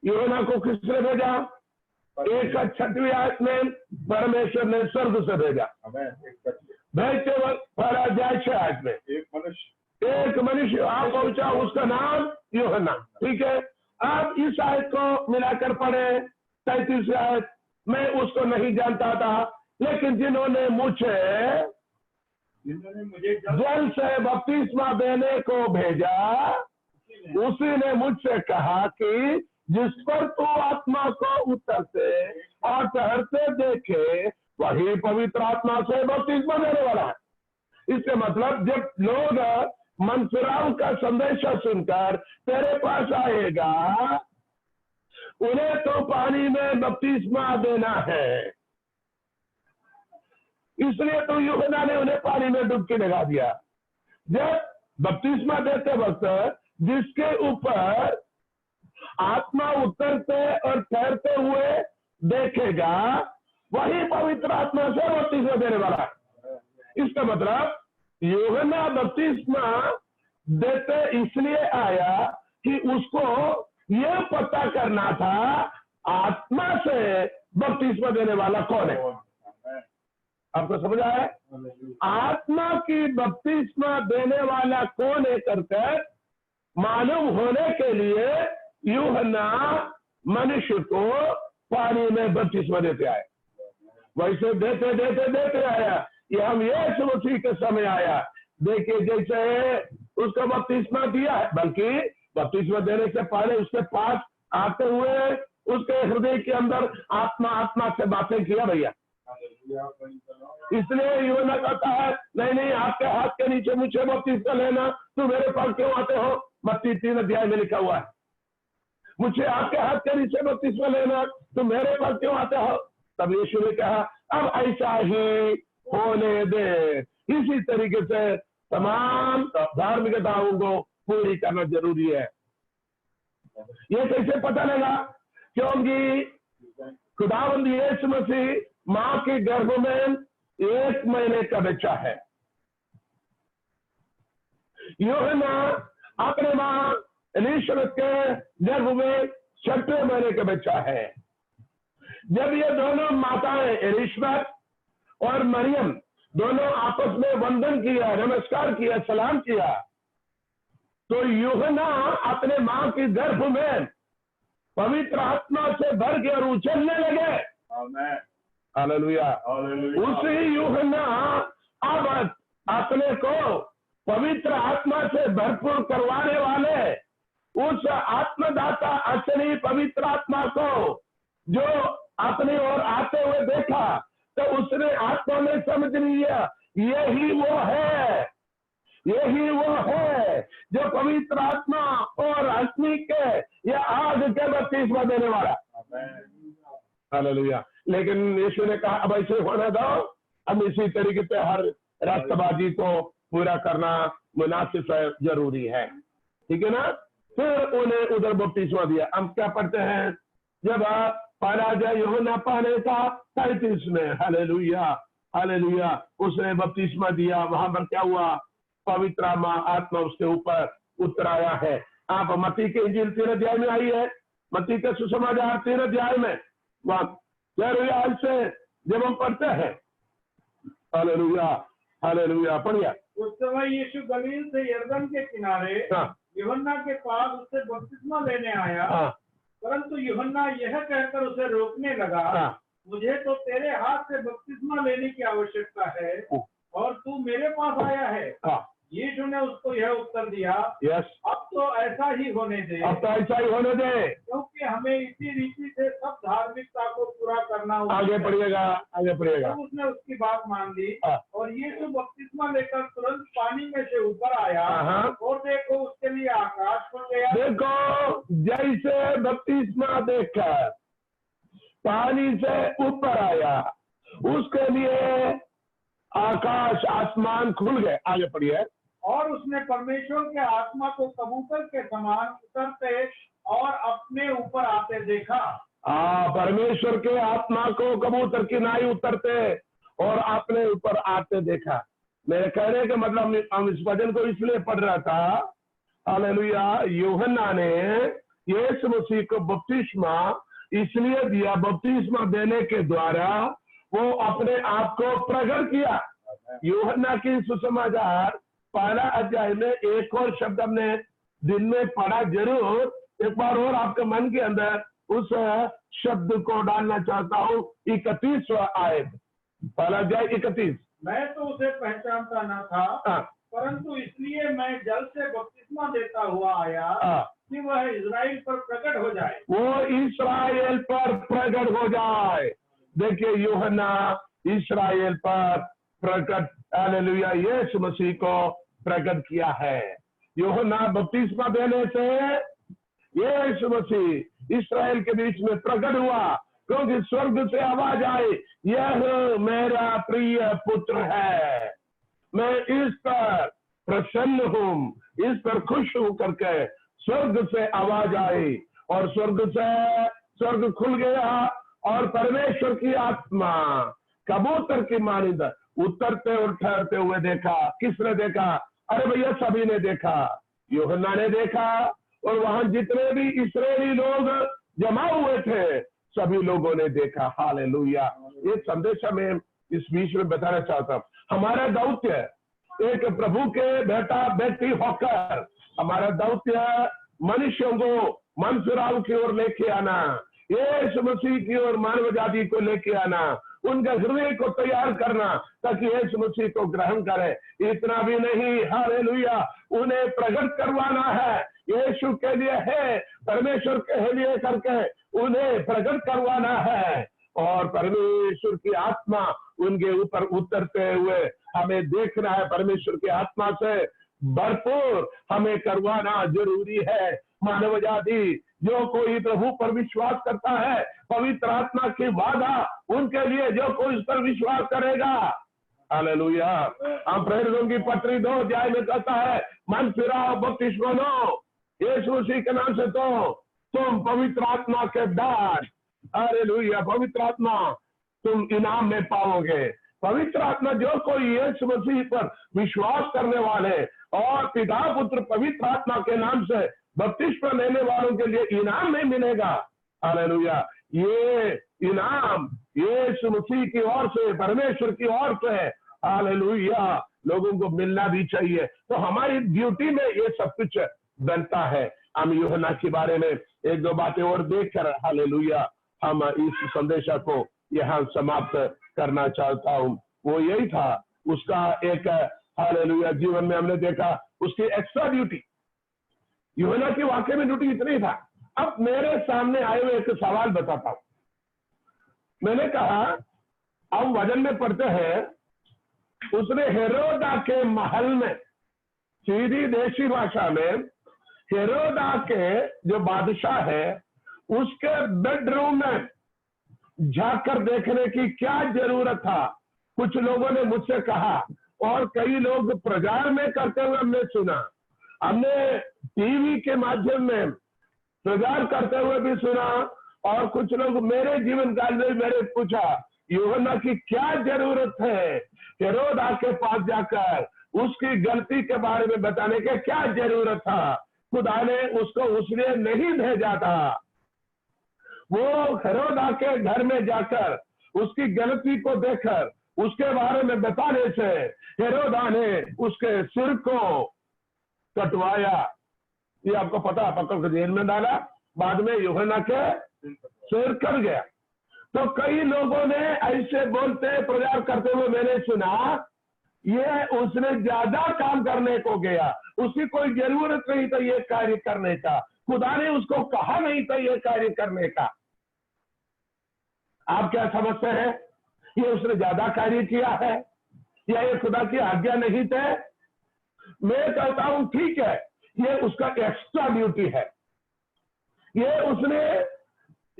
यूहन्ना को किसने भेजा? 1:6 आयत में परमेश्वर ने स्वर्ग से भेजा। भेजते वक्त पहला अध्याय 6 आयत में एक मनुष्य आप पहुंचा, उसका नाम यूहन्ना। ठीक है, आप इस आयत को मिलाकर पढ़े, 33वीं आयत। मैं उसको नहीं जानता था, लेकिन जिन्होंने मुझे जल से बपतिस्मा देने को भेजा, उसी ने मुझसे कहा कि जिस पर तू आत्मा को उतरते और ठहरते देखे, वही पवित्र आत्मा से बपतिस्मा देने वाला है। इसके मतलब जब लोग मनफिराव का संदेशा सुनकर तेरे पास आएगा, उन्हें तो पानी में बपतिस्मा देना है। इसलिए तो यूहन्ना ने उन्हें पानी में डुबकी लगा दिया। जब बपतिस्मा देते वक्त जिसके ऊपर आत्मा उतरते और ठहरते हुए देखेगा, वही पवित्र आत्मा से बपतिस्मा देने वाला है। इसका मतलब यूहन्ना बपतिस्मा देते इसलिए आया कि उसको यह पता करना था आत्मा से बपतिस्मा देने वाला कौन है। आपको समझ आया? आत्मा की बपतिस्मा देने वाला कौन है करकर मालूम होने के लिए यूहन्ना मनुष्य को पानी में बपतिस्मा देते आए। वैसे देते आया, ये हम यीशु मसीह के समय आया। देखिए, जैसे उसका बपतिस्मा दिया है, बल्कि बपतिस्मा देने से पहले उसके पास आते हुए उसके हृदय के अंदर आत्मा से बातें किया भैया। इसलिए यूहन्ना कहता है, नहीं, आपके हाथ के नीचे मुझे बपतिस्मा लेना, तुम मेरे पास क्यों आते हो? मत्ती 3 अध्याय में लिखा हुआ है, मुझे आपके हाथ के नीचे बपतिस्मा लेना, तुम मेरे पास क्यों आते हो? तब यीशु ने कहा, अब ऐसा ही होने दे। इसी तरीके से तमाम धार्मिकताओं को पूरी करना जरूरी है। ये कैसे पता लगा? क्योंकि खुदावंद यीशु मसीह मां के गर्भ में 1 महीने का बच्चा है। यूहन्ना अपने मां एलिशबेथ के गर्भ में 6वें महीने का बच्चा है। जब ये दोनों माताएं एलिशबेथ और मरियम दोनों आपस में वंदन किया, नमस्कार किया, सलाम किया। तो यूहन्ना अपने मां की गर्भ में पवित्र आत्मा से भर के और उछलने लगे। आमेन। हालेलुया। हालेलुया। उसी यूहन्ना अब अपने को पवित्र आत्मा से भरपूर करवाने वाले उस आत्मदाता असली पवित्र आत्मा को जो अपनी ओर आते हुए देखा, तो उसने आत्मा में समझ लिया यही वो है, यही वो है जो पवित्र आत्मा और अग्नि के या आग के बपतिस्मा देने वाला। हालेलुया। लेकिन यीशु ने कहा अब ऐसे होने दो, अब इसी तरीके से हर राष्ट्रबाजी को पूरा करना मुनासिब है, जरूरी है, ठीक है ना। फिर उन्हें उधर बपतिस्मा दिया। हम क्या पढ़ते हैं, जब पहला जय यूहन्ना पाने का 33 में, हालेलुया हालेलुया, उसने बपतिस्मा दिया। वहां पर क्या हुआ, पवित्र आत्मा उसके ऊपर उतर आया है। आप मत्ती के इंजील 3 अध्याय में आई है, मत्ती के सुसमाचार 3 अध्याय में वहां से जब हम पढ़ते हैं, हालेलुया हालेलुया, पढ़िए। उस समय यीशु गलील से यरदन के किनारे यूहन्ना के पास उससे बपतिस्मा लेने आया। परंतु यूहन्ना यह कहकर उसे रोकने लगा, मुझे तो तेरे हाथ से बपतिस्मा लेने की आवश्यकता है और तू मेरे पास आया है। यीशु ने उसको यह उत्तर दिया, अब तो ऐसा ही होने दे, अब तो ऐसा ही होने दे, क्योंकि हमें इसी रीति से सब धार्मिकता को पूरा करना होगा। आगे पढ़िएगा, आगे पढ़िएगा। तब उसने उसकी बात मान ली और यीशु बपतिस्मा लेकर तुरंत पानी में से ऊपर आया और देखो उसके लिए आकाश खुल गया। देखो जैसे बपतिस्मा देखकर पानी से ऊपर आया, उसके लिए आकाश आसमान खुल गए। आगे पढ़िए। और उसने परमेश्वर के आत्मा को कबूतर के समान उतरते और अपने ऊपर आते देखा। परमेश्वर के आत्मा को कबूतर की नाई उतरते और अपने ऊपर आते देखा। मेरे कहने का मतलब, हम इस वचन को इसलिए पढ़ रहा था, हालेलुया, यूहन्ना ने यीशु मसीह को बपतिस्मा इसलिए दिया, बपतिस्मा देने के द्वारा वो अपने आप को प्रकट किया। यूहन्ना की सुसमाचार 1 अध्याय में एक और शब्द हमने दिन में पढ़ा, जरूर एक बार और आपके मन के अंदर उस शब्द को डालना चाहता हूँ। 31वां आयत, 1 अध्याय 31। मैं तो उसे पहचानता न था, परंतु इसलिए मैं जल से बपतिस्मा देता हुआ आया कि वह इजराइल पर प्रकट हो जाए। वो इस्राएल पर प्रकट हो जाए। देखिए यूहन्ना इस्राएल पर प्रकट, हालेलुया, यीशु मसीह को प्रकट किया है। यूहन्ना बपतिस्मा देने से यीशु मसीह इस्राएल के बीच में प्रकट हुआ, क्योंकि स्वर्ग से आवाज आई, यह मेरा प्रिय पुत्र है, मैं इस पर प्रसन्न हूँ, इस पर खुश हूं करके स्वर्ग से आवाज आई और स्वर्ग खुल गया और परमेश्वर की आत्मा कबूतर की मानिंद उतरते और ठहरते हुए देखा। किसने देखा? अरे भैया सभी ने देखा। यूहन्ना ने देखा और वहां जितने भी इस्राएली लोग जमा हुए थे सभी लोगों ने देखा। हालेलुया। ये संदेश में इस बीच में बताना चाहता हूँ, हमारा दौत्य एक प्रभु के बेटा बेटी होकर, हमारा दौत्य मनुष्यों को मन फिराव की ओर लेके आना, यीशु मसीह की ओर मानव जाति को लेके आना, उनका हृदय को तैयार करना ताकि यीशु मसीह को ग्रहण करे। इतना भी नहीं, हालेलुया, उन्हें प्रकट करवाना है, यीशु के लिए है, परमेश्वर के लिए करके उन्हें प्रकट करवाना है और परमेश्वर की आत्मा उनके ऊपर उतरते हुए हमें देखना है। परमेश्वर की आत्मा से भरपूर हमें करवाना जरूरी है। मानव जाति जो कोई प्रभु पर विश्वास करता है, पवित्र आत्मा की वादा उनके लिए, जो कोई उस पर विश्वास करेगा। हालेलुया। हम प्रेरितों की पत्री 2 अध्याय में कहता है, मन फिराओ, बपतिस्मा लो यीशु मसीह के नाम से, तो तुम पवित्र आत्मा के दान, हालेलुया, पवित्र आत्मा तुम इनाम में पाओगे। पवित्र आत्मा जो कोई यीशु मसीह पर विश्वास करने वाले और पिता पुत्र पवित्र आत्मा के नाम से बपतिस्मा लेने वालों के लिए इनाम में मिलेगा। हालेलुया। ये इनाम यीशु मसीह की ओर से, परमेश्वर की ओर से हालेलुया, लोगों को मिलना भी चाहिए। तो हमारी ड्यूटी में ये सब कुछ बनता है। हम यूहन्ना के बारे में एक दो बातें और देखकर हालेलुया हम इस संदेश को यहाँ समाप्त करना चाहता हूँ। वो यही था, उसका एक हालेलुया जीवन में हमने देखा उसकी एक्स्ट्रा ड्यूटी। यूहन्ना की वाकई में ड्यूटी इतनी था। अब मेरे सामने आए हुए एक सवाल बताता हूं। मैंने कहा, अब वजन में पढ़ते हैं, उसने हेरोदा के महल में, सीधी देशी भाषा में हेरोदा के जो बादशाह है उसके बेडरूम में जाकर देखने की क्या जरूरत था। कुछ लोगों ने मुझसे कहा और कई लोग प्रचार में करते हुए हमने सुना, हमने टीवी के माध्यम में प्रचार करते हुए भी सुना, और कुछ लोग मेरे जीवन काल में मेरे पूछा, यूहन्ना की क्या जरूरत है हेरोदा के पास जाकर उसकी गलती के बारे में बताने के क्या जरूरत था। खुदा ने उसको उसलिए नहीं भेजा था। वो हेरोदा के घर में जाकर उसकी गलती को देखकर उसके बारे में बताने से हेरोदा ने उसके सिर को कटवाया। ये आपको पता, पकड़ के जेल में डाला, बाद में यूहन्ना के सिर कट गया। तो कई लोगों ने ऐसे बोलते प्रचार करते हुए मैंने सुना, ये उसने ज्यादा काम करने को गया, उसकी कोई जरूरत नहीं था ये कार्य करने का, खुदा ने उसको कहा नहीं था ये कार्य करने का। आप क्या समझते हैं, ये उसने ज्यादा कार्य किया है या ये खुदा की आज्ञा नहीं थे? मैं कहता हूं ठीक है, ये उसका एक्स्ट्रा ड्यूटी है, ये उसने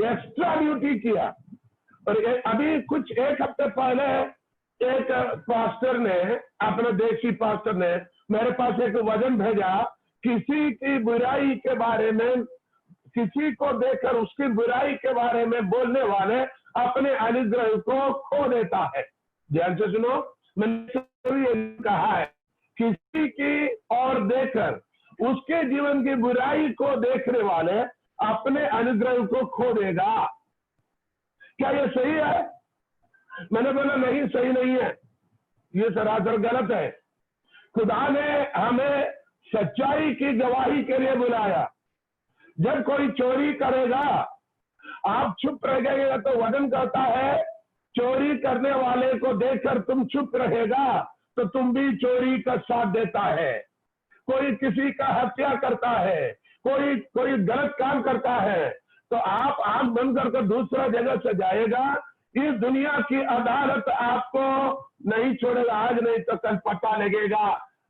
एक्स्ट्रा ड्यूटी किया। और अभी कुछ एक हफ्ते पहले एक पास्टर ने, अपने देशी पास्टर ने मेरे पास एक वचन भेजा, किसी की बुराई के बारे में, किसी को देखकर उसकी बुराई के बारे में बोलने वाले अपने अनुग्रह को खो देता है। ध्यान से सुनो, मैंने कहा है, किसी की और देखकर उसके जीवन की बुराई को देखने वाले अपने अनुग्रह को खो देगा। क्या ये सही है? मैंने बोला नहीं, सही नहीं है, ये सरासर गलत है। खुदा ने हमें सच्चाई की गवाही के लिए बुलाया। जब कोई चोरी करेगा आप चुप रह गए तो वचन कहता है, चोरी करने वाले को देखकर तुम चुप रहेगा तो तुम भी चोरी का साथ देता है। कोई किसी का हत्या करता है, कोई गलत काम करता है, तो आप आंख बंद करके दूसरा जगह से जाएगा। इस दुनिया की अदालत आपको नहीं छोड़ेगा, आज नहीं तो कल पता लगेगा।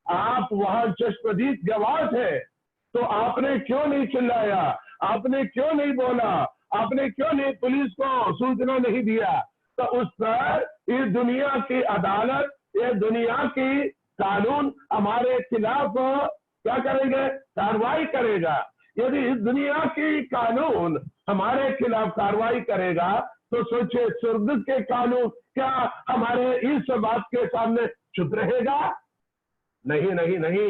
आप वहां चश्मदीद गवाह थे, तो आपने क्यों नहीं चिल्लाया, आपने क्यों नहीं बोला, आपने क्यों नहीं पुलिस को सूचना नहीं दिया? तो उस पर इस दुनिया की अदालत, ये दुनिया की कानून हमारे खिलाफ क्या करेंगे? कार्रवाई करेगा। यदि इस दुनिया की कानून हमारे खिलाफ कार्रवाई करेगा तो सोचिए स्वर्ग के कानून क्या हमारे इस बात के सामने चुप रहेगा? नहीं नहीं नहीं,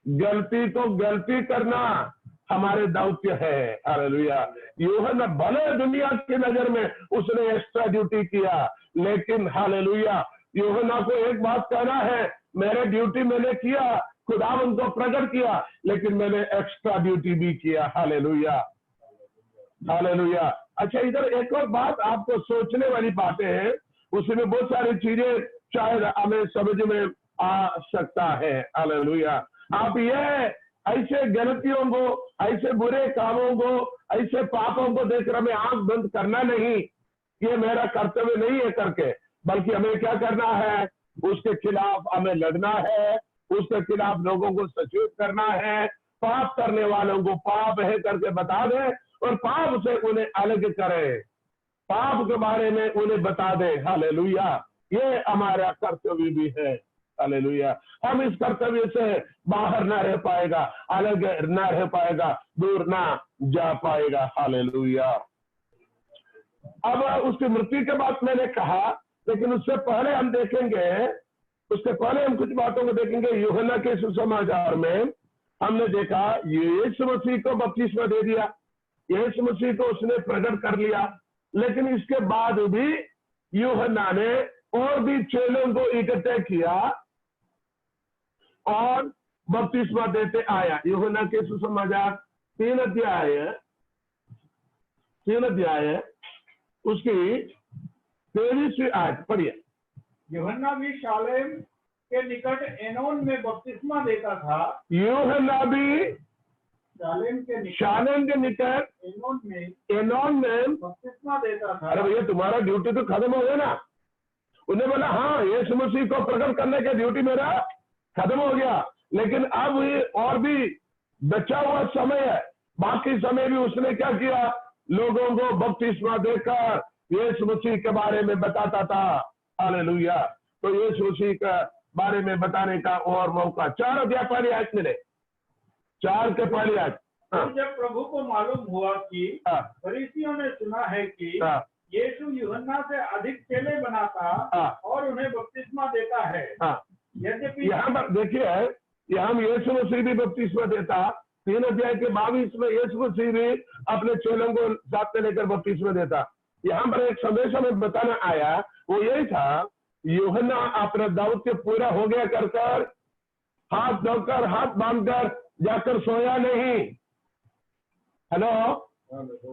गलती तो गलती करना हमारे दौत्य है। हालेलुया। यूहन्ना भले दुनिया की नजर में उसने एक्स्ट्रा ड्यूटी किया, लेकिन हालेलुया यूहन्ना को एक बात कहना है, मेरे ड्यूटी मैंने किया, खुदावंद को प्रकट किया, लेकिन मैंने एक्स्ट्रा ड्यूटी भी किया। Hallelujah hallelujah. अच्छा, इधर एक और बात आपको सोचने वाली बातें हैं, उसमें बहुत सारी चीजें शायद हमें समझ में आ सकता है। हालेलुया। आप ये ऐसे गलतियों को, ऐसे बुरे कामों को, ऐसे पापों को देखकर हमें आंख बंद करना नहीं, ये मेरा कर्तव्य नहीं है करके, बल्कि हमें क्या करना है? उसके खिलाफ हमें लड़ना है, उसके खिलाफ लोगों को सचेत करना है, पाप करने वालों को पाप है करके बता दें और पाप से उन्हें अलग करें, पाप के बारे में उन्हें बता दें। हालेलुया। ये हमारा कर्तव्य भी है। हालेलुया। हम इस कर्तव्य से बाहर ना रह पाएगा, अलग ना रह पाएगा, दूर ना जा पाएगा। हालेलुया। अब उसकी मृत्यु के बाद मैंने कहा, लेकिन उससे पहले हम देखेंगे, उससे पहले हम कुछ बातों को देखेंगे। यूहन्ना के सुसमाचार में हमने देखा यीशु मसीह को बपतिस्मा दे दिया, यीशु मसीह को उसने प्रकट कर लिया, लेकिन इसके बाद भी यूहन्ना ने और भी चेलों को इकट्ठे किया और बपतिस्मा देते आया। यूहन्ना के सुसमाचार 3 अध्याय उसकी 23वीं आयत पढ़िए। यूहन्ना भी शालेम के निकट एनोन में बपतिस्मा देता था। यूहन्ना भी शालेम के निकट एनोन में बपतिस्मा देता था। अरे भैया तुम्हारा ड्यूटी तो खत्म हो गया ना। उन्हें बोला हाँ यीशु मसीह को प्रकट करने का ड्यूटी मेरा खत्म हो गया, लेकिन अब और भी बचा हुआ समय है। बाकी समय भी उसने क्या किया, लोगों को बपतिस्मा देकर यीशु मसीह के बारे में बताता था। हालेलुया। तो यीशु मसीह के बारे में बताने का और मौका। 4 अध्याय पहली आयत मिले, 4 के पहली आयत। तो जब प्रभु को मालूम हुआ कि फरीसियों ने सुना है कि यीशु यूहन्ना से अधिक चेले बनाता और उन्हें बपतिस्मा देता है, यद्यपि यहाँ पर देखिए, यहाँ यीशु मसीह भी बपतिस्मा देता। 3 अध्याय के 22 में यीशु मसीह भी अपने चेलों को साथ में लेकर बपतिस्मा देता। यहाँ पर एक संदेश हमें बताना आया, वो यही था, यूहन्ना अपना दौत्य पूरा हो गया कर हाथ धोकर हाथ बांधकर जाकर सोया नहीं। हेलो,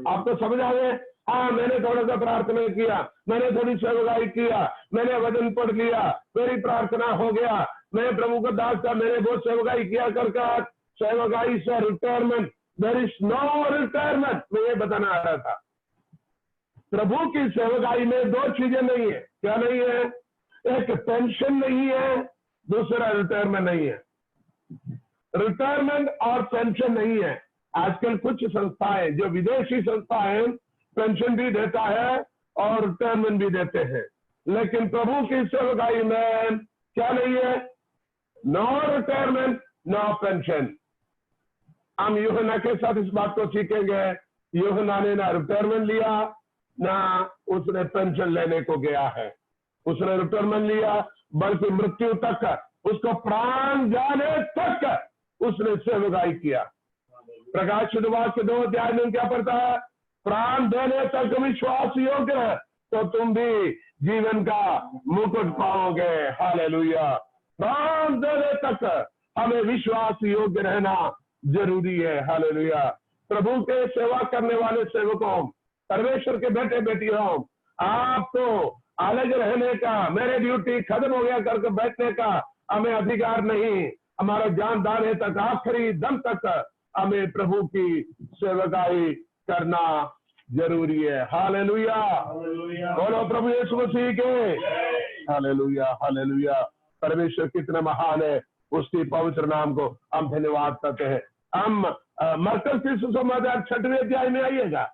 आप तो समझ आ गए। हाँ, मैंने थोड़ा सा प्रार्थना किया, मैंने थोड़ी सेवकाई किया, मैंने वचन पढ़ लिया, मेरी प्रार्थना हो गया, मैं प्रभु का दास था, मैंने बहुत सेवकाई किया कर सेवकाई से retirement, there is no retirement. मैं ये बताना आ रहा था, प्रभु की सेवकाई में 2 चीजें नहीं है। क्या नहीं है? एक पेंशन नहीं है, दूसरा रिटायरमेंट नहीं है। रिटायरमेंट और पेंशन नहीं है। आजकल कुछ संस्थाएं जो विदेशी संस्थाएं पेंशन भी देता है और रिटायरमेंट भी देते हैं, लेकिन प्रभु की सेवकाई में क्या नहीं है? No retirement, no pension. हम यूहन्ना के साथ इस बात को सीखेंगे। यूहन्ना ने ना रिटायरमेंट लिया, ना उसने पेंशन लेने को गया है। उसने रिटायरमेंट लिया, बल्कि मृत्यु तक, उसको प्राण जाने तक उसने सेवकाई किया। प्रकाश शुरुआत के 2 अध्याय में क्या पढ़ता है? प्राण देने तक विश्वास योग्य है तो तुम भी जीवन का मुकुट पाओगे। हालेलुया। प्राण देने तक हमें विश्वास योग्य रहना जरूरी है। हालेलुया। प्रभु के सेवा करने वाले सेवकों, परमेश्वर के बेटे बेटियों, आपको अलग रहने का, मेरे ड्यूटी खत्म हो गया करके बैठने का हमें अधिकार नहीं। हमारा जान दाने तक, आखिरी दम तक हमें प्रभु की सेवकाई करना जरूरी है। हालेलुया। बोलो प्रभु यीशु मसीह के। Hallelujah, hallelujah. परमेश्वर कितना महान है, उसके पवित्र नाम को हम धन्यवाद करते हैं। हम मरकज के सुसमाचार 6वें अध्याय में आइएगा,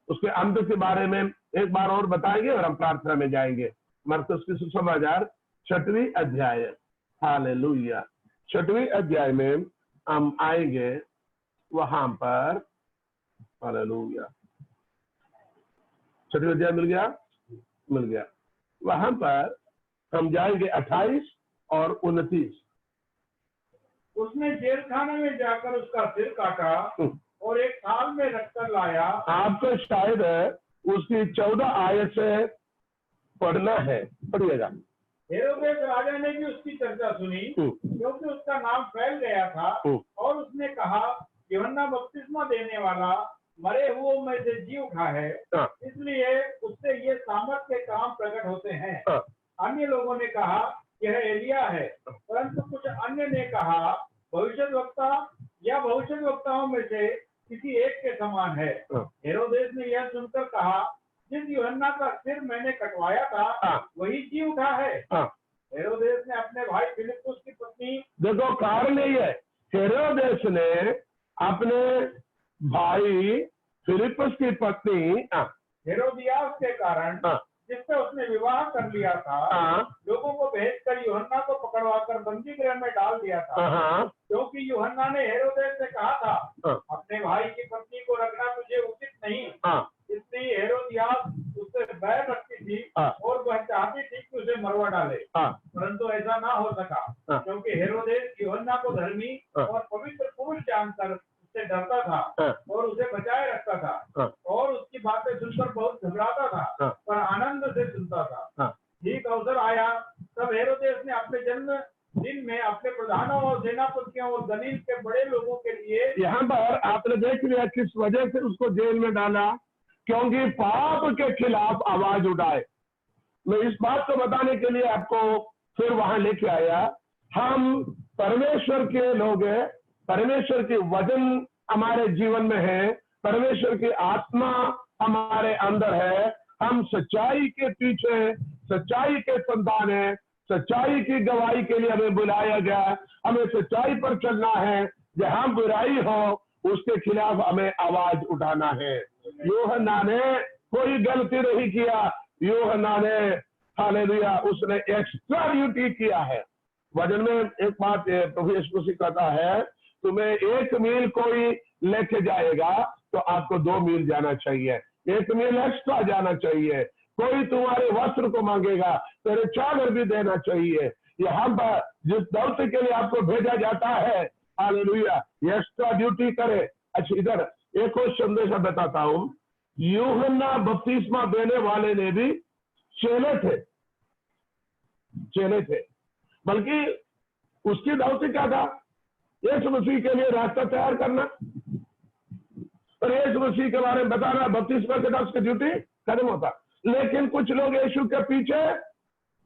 उसके अंत के बारे में एक बार और बताएंगे और हम प्रार्थना में जाएंगे। मरकज के सुसमाचार 6वें अध्याय। हालेलुया। 6वें अध्याय में हम आएंगे, वहां पर हालेलुया 6वां अध्याय मिल गया। वहां पर हम जाएंगे 28 और 29। उसने जेल खाने में जाकर उसका सिर काटा और एक थाल में रखकर लाया। आपको शायद उसकी 14 आयत से पढ़ना है, पढ़िएगा। हेरोदेस राजा ने भी उसकी चर्चा सुनी, क्योंकि उसका नाम फैल गया था, और उसने कहा, यूहन्ना बपतिस्मा देने वाला मरे हुओं में से जी उठा है, इसलिए उससे ये सामर्थ के काम प्रकट होते हैं। अन्य लोगों ने कहा यह एलिया है, परंतु कुछ अन्य ने कहा भविष्यद्वक्ता या भविष्यद्वक्ताओं में से किसी एक के समान है। हेरोदेस ने यह सुनकर कहा, जिस यूहन्ना का सिर मैंने कटवाया था वही जी उठा है। हेरोदेस ने अपने भाई फिलिप्पुस की पत्नी, देखो कारण यही है, हेरोदेस ने अपने भाई फिलिप्पुस की पत्नी हेरोदियास के कारण, जिससे उसने विवाह कर लिया था, लोगों को भेजकर यूहन्ना को पकड़वाकर बंदी गृह में डाल दिया था, क्योंकि यूहन्ना ने हेरोदेस से कहा था, अपने भाई की पत्नी को रखना तुझे उचित नहीं। इसलिए हेरोदियास उससे बैर रखती थी और वह चाहती थी कि उसे मरवा डाले, परंतु ऐसा ना हो सका, क्योंकि हेरोदेस यूहन्ना को धर्मी और पवित्र पुरुष जानकर उससे डरता था और उसे बचाए रखता था, और उसकी बातें सुनकर बहुत घबराता था, पर आनंद से सुनता था। ठीक अवसर आपने देख लिया किस वजह से उसको जेल में डाला, क्योंकि पाप के खिलाफ आवाज उठाए। मैं इस बात को बताने के लिए आपको फिर वहां लेके आया। हम परमेश्वर के लोग हैं, परमेश्वर की वचन हमारे जीवन में है, परमेश्वर की आत्मा हमारे अंदर है, हम सच्चाई के पीछे, सच्चाई के संतान है, सच्चाई की गवाही के लिए हमें बुलाया गया। हमें सच्चाई पर चलना है, जहां बुराई हो उसके खिलाफ हमें आवाज उठाना है। यूहन्ना ने कोई गलती नहीं किया, यूहन्ना ने हालेलुया उसने एक्स्ट्रा ड्यूटी किया है। वचन में एक बात प्रभु यीशु मसीह कहता है, तुम्हें 1 मील कोई लेके जाएगा तो आपको 2 मील जाना चाहिए, 1 मील एक्स्ट्रा जाना चाहिए। कोई तुम्हारे वस्त्र को मांगेगा, तेरे चादर भी देना चाहिए। यहाँ पर जिस दौलत के लिए आपको भेजा जाता है, हालेलुया, एक्स्ट्रा ड्यूटी करे। अच्छा, इधर एक और संदेश बताता हूं। यूहन्ना बपतिस्मा देने वाले ने भी चेले थे, बल्कि उसकी दौलत क्या था? यीशु मसीह के लिए रास्ता तैयार करना और यीशु मसीह के बारे में बताना। बपतिस्मा के बाद उसकी ड्यूटी खत्म होता। लेकिन कुछ लोग यीशु के पीछे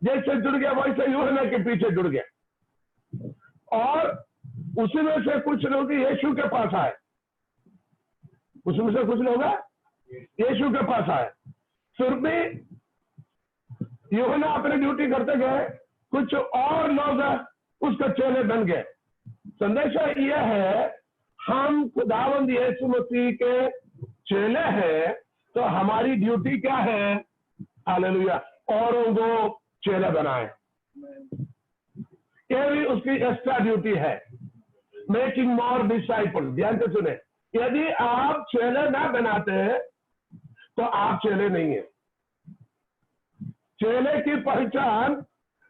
जैसे जुड़ गया, वैसे यूहन्ना के पीछे जुड़ गए, और उसी में से कुछ लोग यीशु के पास आए, उसमें से कुछ लोग यीशु के पास आए। फिर भी यूहन्ना अपनी ड्यूटी करते गए, कुछ और लोग उसके चेले बन गए। संदेश यह है, हम खुदावंद यीशु मसीह के चेले हैं तो हमारी ड्यूटी क्या है? हालेलुया, औरों को चेले बनाए। ये भी उसकी एक्स्ट्रा ड्यूटी है, मेकिंग मोर डिसाइपल। ध्यान से सुने, यदि आप चेले ना बनाते तो आप चेले नहीं है। चेले की पहचान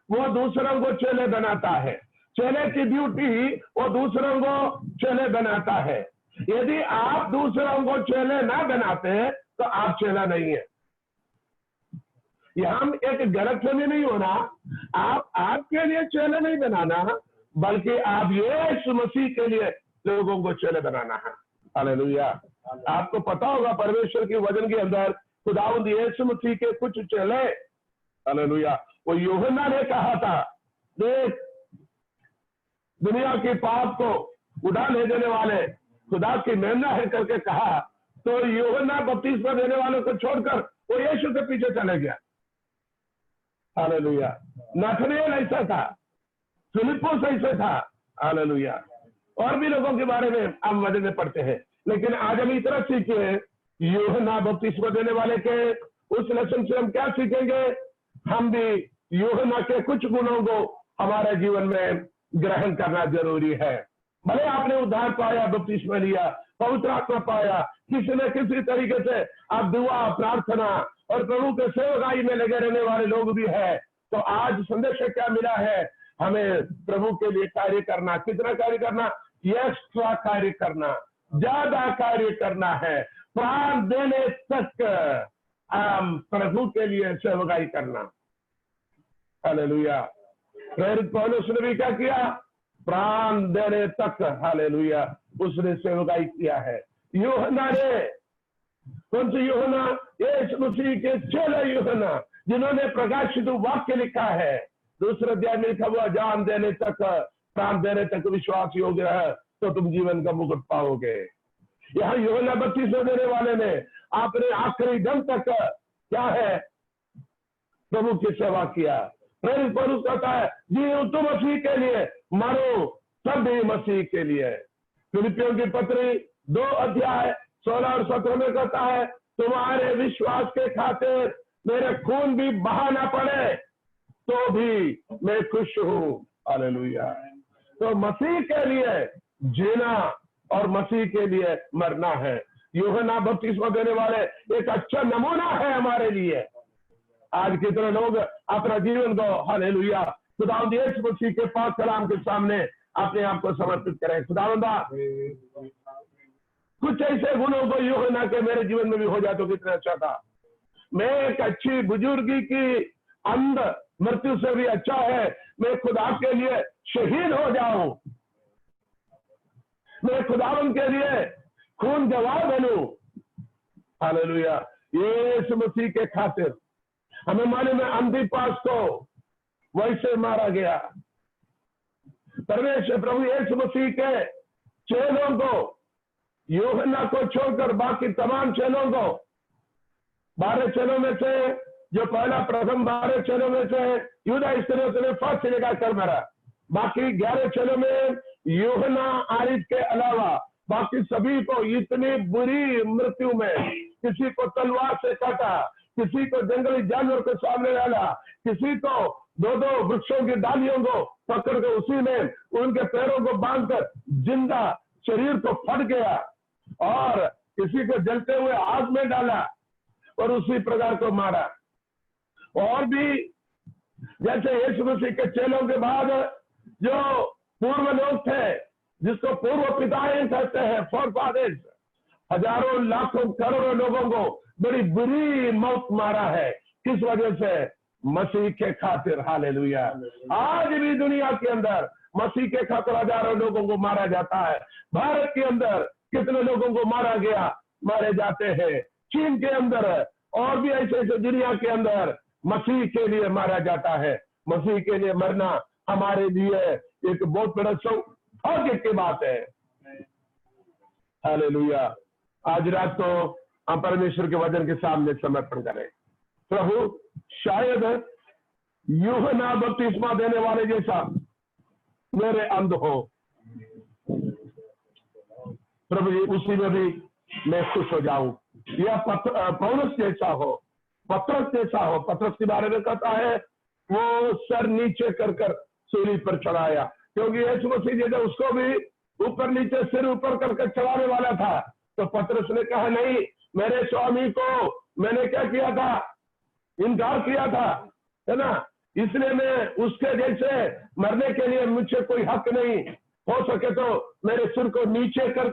वो दूसरों को चेले बनाता है, चेले की ड्यूटी वो दूसरों को चेले बनाता है। यदि आप दूसरों को चेले ना बनाते तो आप चेला नहीं है। यहां एक गलतफहमी नहीं होना, आप आपके लिए चेले नहीं बनाना, बल्कि आप यीशु मसीह के लिए लोगों को चेले बनाना है। हालेलुया। आपको पता होगा परमेश्वर के वचन के अंदर खुदावंद यीशु मसीह के कुछ चेले, हालेलुया, वो यूहन्ना ने कहा था, देख दुनिया के पाप को उठा ले देने वाले खुदा की मेमना है करके कहा, तो यूहन्ना बपतिस्मा देने वालों को छोड़कर वो यीशु के पीछे चले गया। हालेलुया। नथनएल ऐसा था, फिलिप्पुस ऐसा था, हालेलुया, और भी लोगों के बारे में हम वचन में पढ़ते हैं। लेकिन आज हम इस तरह सीखे यूहन्ना बपतिस्मा देने वाले के उस लेसन से हम क्या सीखेंगे? हम भी यूहन्ना के कुछ गुणों को हमारे जीवन में ग्रहण करना जरूरी है। भले आपने उद्धार पाया, बपतिस्मा लिया, पवित्र आत्मा पाया, किसी न किसी तरीके से आप दुआ, प्रार्थना और प्रभु के सेवकाई में लगे रहने वाले लोग भी है, तो आज संदेश क्या मिला है? हमें प्रभु के लिए कार्य करना। कितना कार्य करना? एक्स्ट्रा कार्य करना, ज्यादा कार्य करना है, प्राण देने तक हम प्रभु के लिए सेवकाई करना। हालेलुया। प्रेरित पौलुस ने भी क्या किया? प्राण देने तक, हालेलुया, उसने सेवकाई किया है। यूहन्ना ने, कौन से यूहन्ना? यीशु मसीह के चेले यूहन्ना, जिन्होंने प्रकाशित वाक्य लिखा है, दूसरे अध्याय में लिखा हुआ, जान देने तक, प्राण देने तक विश्वास योग्य है तो तुम जीवन का मुकुट पाओगे। यहाँ यूहन्ना बपतिस्मा देने वाले ने आपने आखिरी दम तक क्या है? प्रभु की सेवा किया। प्रेरित पौलुस कहता है, जी तुम मसीह के लिए, मरो तब भी मसीह के लिए। फिलिपियों की पत्री 2 अध्याय 16 और 17 में कहता है, तुम्हारे विश्वास के खातिर मेरे खून भी बहाना पड़े तो भी मैं खुश हूं। हालेलुया। तो मसीह के लिए जीना और मसीह के लिए मरना है। यूहन्ना बपतिस्मा देने वाले एक अच्छा नमूना है हमारे लिए। आज कितने लोग अपना जीवन को, हालेलुया, खुदावंद यीशु मसीह के पाक कलाम के सामने अपने आप को समर्पित करें। खुदावंदा, कुछ ऐसे गुणों को यूहन्ना के मेरे जीवन में भी हो जाए तो कितना अच्छा था। मैं एक अच्छी बुजुर्गी की अंध मृत्यु से भी अच्छा है मैं खुदा के लिए शहीद हो जाऊं, मैं खुदावंद के लिए खून गवाह बनूं। हालेलुया। यीशु मसीह के खातिर हमें मालूम है अंतिपास को वैसे मारा गया। परमेश्वर प्रभु यीशु मसीह के चेलों को, यूहन्ना को छोड़कर बाकी तमाम चेलों को, 12 चेलों में से जो प्रथम 12 चेलों में से यूदा इस्करियोती ने फर्स्ट लेकर कर मारा। बाकी 11 चेलों में यूहन्ना आरिफ के अलावा बाकी सभी को इतनी बुरी मृत्यु में, किसी को तलवार से काटा, किसी को जंगली जानवर के सामने डाला, किसी को 2-2 वृक्षों की डालियों को पकड़ कर उसी में उनके पैरों को बांधकर जिंदा शरीर को फट गया, और किसी को जलते हुए आग में डाला और उसी प्रकार को मारा। और भी जैसे यीशु मसीह के चेलों के बाद जो पूर्व लोग थे, जिसको पूर्व पिताएं कहते हैं, फॉर फादर्स, हजारों लाखों करोड़ों लोगों को बड़ी बुरी मौत मारा है। किस वजह से? मसीह के खातिर। हालेलुया। आज भी दुनिया के अंदर मसीह के खातिर हजारों लोगों को मारा जाता है। भारत के अंदर कितने लोगों को मारा गया, मारे जाते हैं। चीन के अंदर और भी ऐसे दुनिया के अंदर मसीह के लिए मारा जाता है। मसीह के लिए मरना हमारे लिए एक बहुत बड़ा सौभाग्य की बात है। हालेलुया। आज रात को हम परमेश्वर के वचन के सामने समर्पण करें। प्रभु, शायद यूहन्ना बपतिस्मा देने वाले जैसा मेरे अंध हो, प्रभु जी उसी में भी मैं खुश हो जाऊं, या पौलुस जैसा हो, पतरस जैसा हो। पतरस के बारे में कहता है वो सर नीचे कर सूली पर चढ़ाया, क्योंकि यीशु मसीह जैसे उसको भी ऊपर नीचे सिर ऊपर करके चढ़ाने वाला था। तो पतरस ने कहा नहीं, मेरे स्वामी को मैंने क्या किया था, इनकार किया था, है ना, इसलिए मैं उसके जैसे मरने के लिए मुझे कोई हक नहीं। हो सके तो मेरे सिर को नीचे कर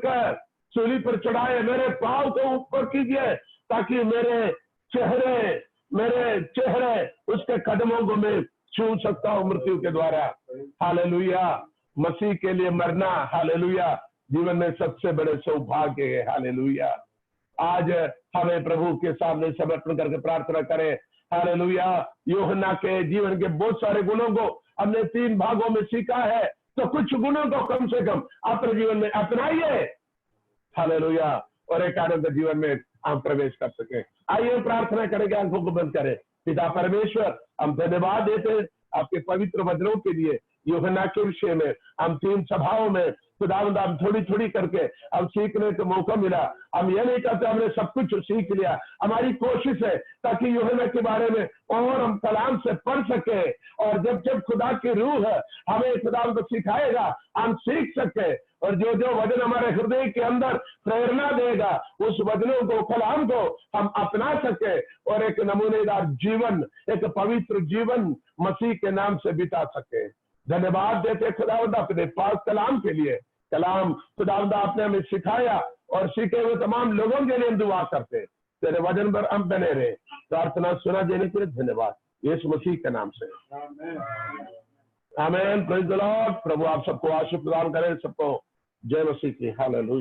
सूली पर चढ़ाए, मेरे पांव को ऊपर कीजिए, ताकि मेरे चेहरे उसके कदमों को मैं छू सकता हूं मृत्यु के द्वारा। हालेलुया। मसीह के लिए मरना, हालेलुया, जीवन में सबसे बड़े सौभाग्य है। हालेलुया। आज हमें प्रभु के सामने समर्पण करके प्रार्थना करें। हालेलुया। यूहन्ना के जीवन के बहुत सारे गुणों को हमने 3 भागों में सीखा है, तो कुछ गुणों को कम से कम अपने जीवन में अपनाइए। हालेलुया। और एक आनंद जीवन में हम प्रवेश कर सके। आइए प्रार्थना करेंगे, आंखों को बंद करें। पिता परमेश्वर, हम धन्यवाद देते हैं आपके पवित्र वचनों के लिए। यूहन्ना के विषय में हम 3 सभाओं में खुदावंद हम थोड़ी करके हम सीखने का मौका मिला। हम ये नहीं कहते हमने सब कुछ सीख लिया, हमारी कोशिश है ताकि यूहन्ना के बारे में और हम कलाम से पढ़ सके, और जब खुदा की रूह है हमें खुदावंद सिखाएगा हम सीख सके, और जो वचन हमारे हृदय के अंदर प्रेरणा देगा उस वचनों को, कलाम को हम अपना सके, और एक नमूनेदार जीवन, एक पवित्र जीवन मसीह के नाम से बिता सके। धन्यवाद देते खुदावंद अपने पास कलाम के लिए। कलाम खुदावंद आपने हमें सिखाया, और सीखे हुए तमाम लोगों के लिए हम दुआ करते, तेरे वचन पर हम बने रहे। प्रार्थना सुना देने के लिए धन्यवाद, यीशु मसीह के नाम से, आमीन। Praise the Lord. प्रभु आप सबको आशीष प्रदान करें, सबको जय मसीह की। हालेलुया।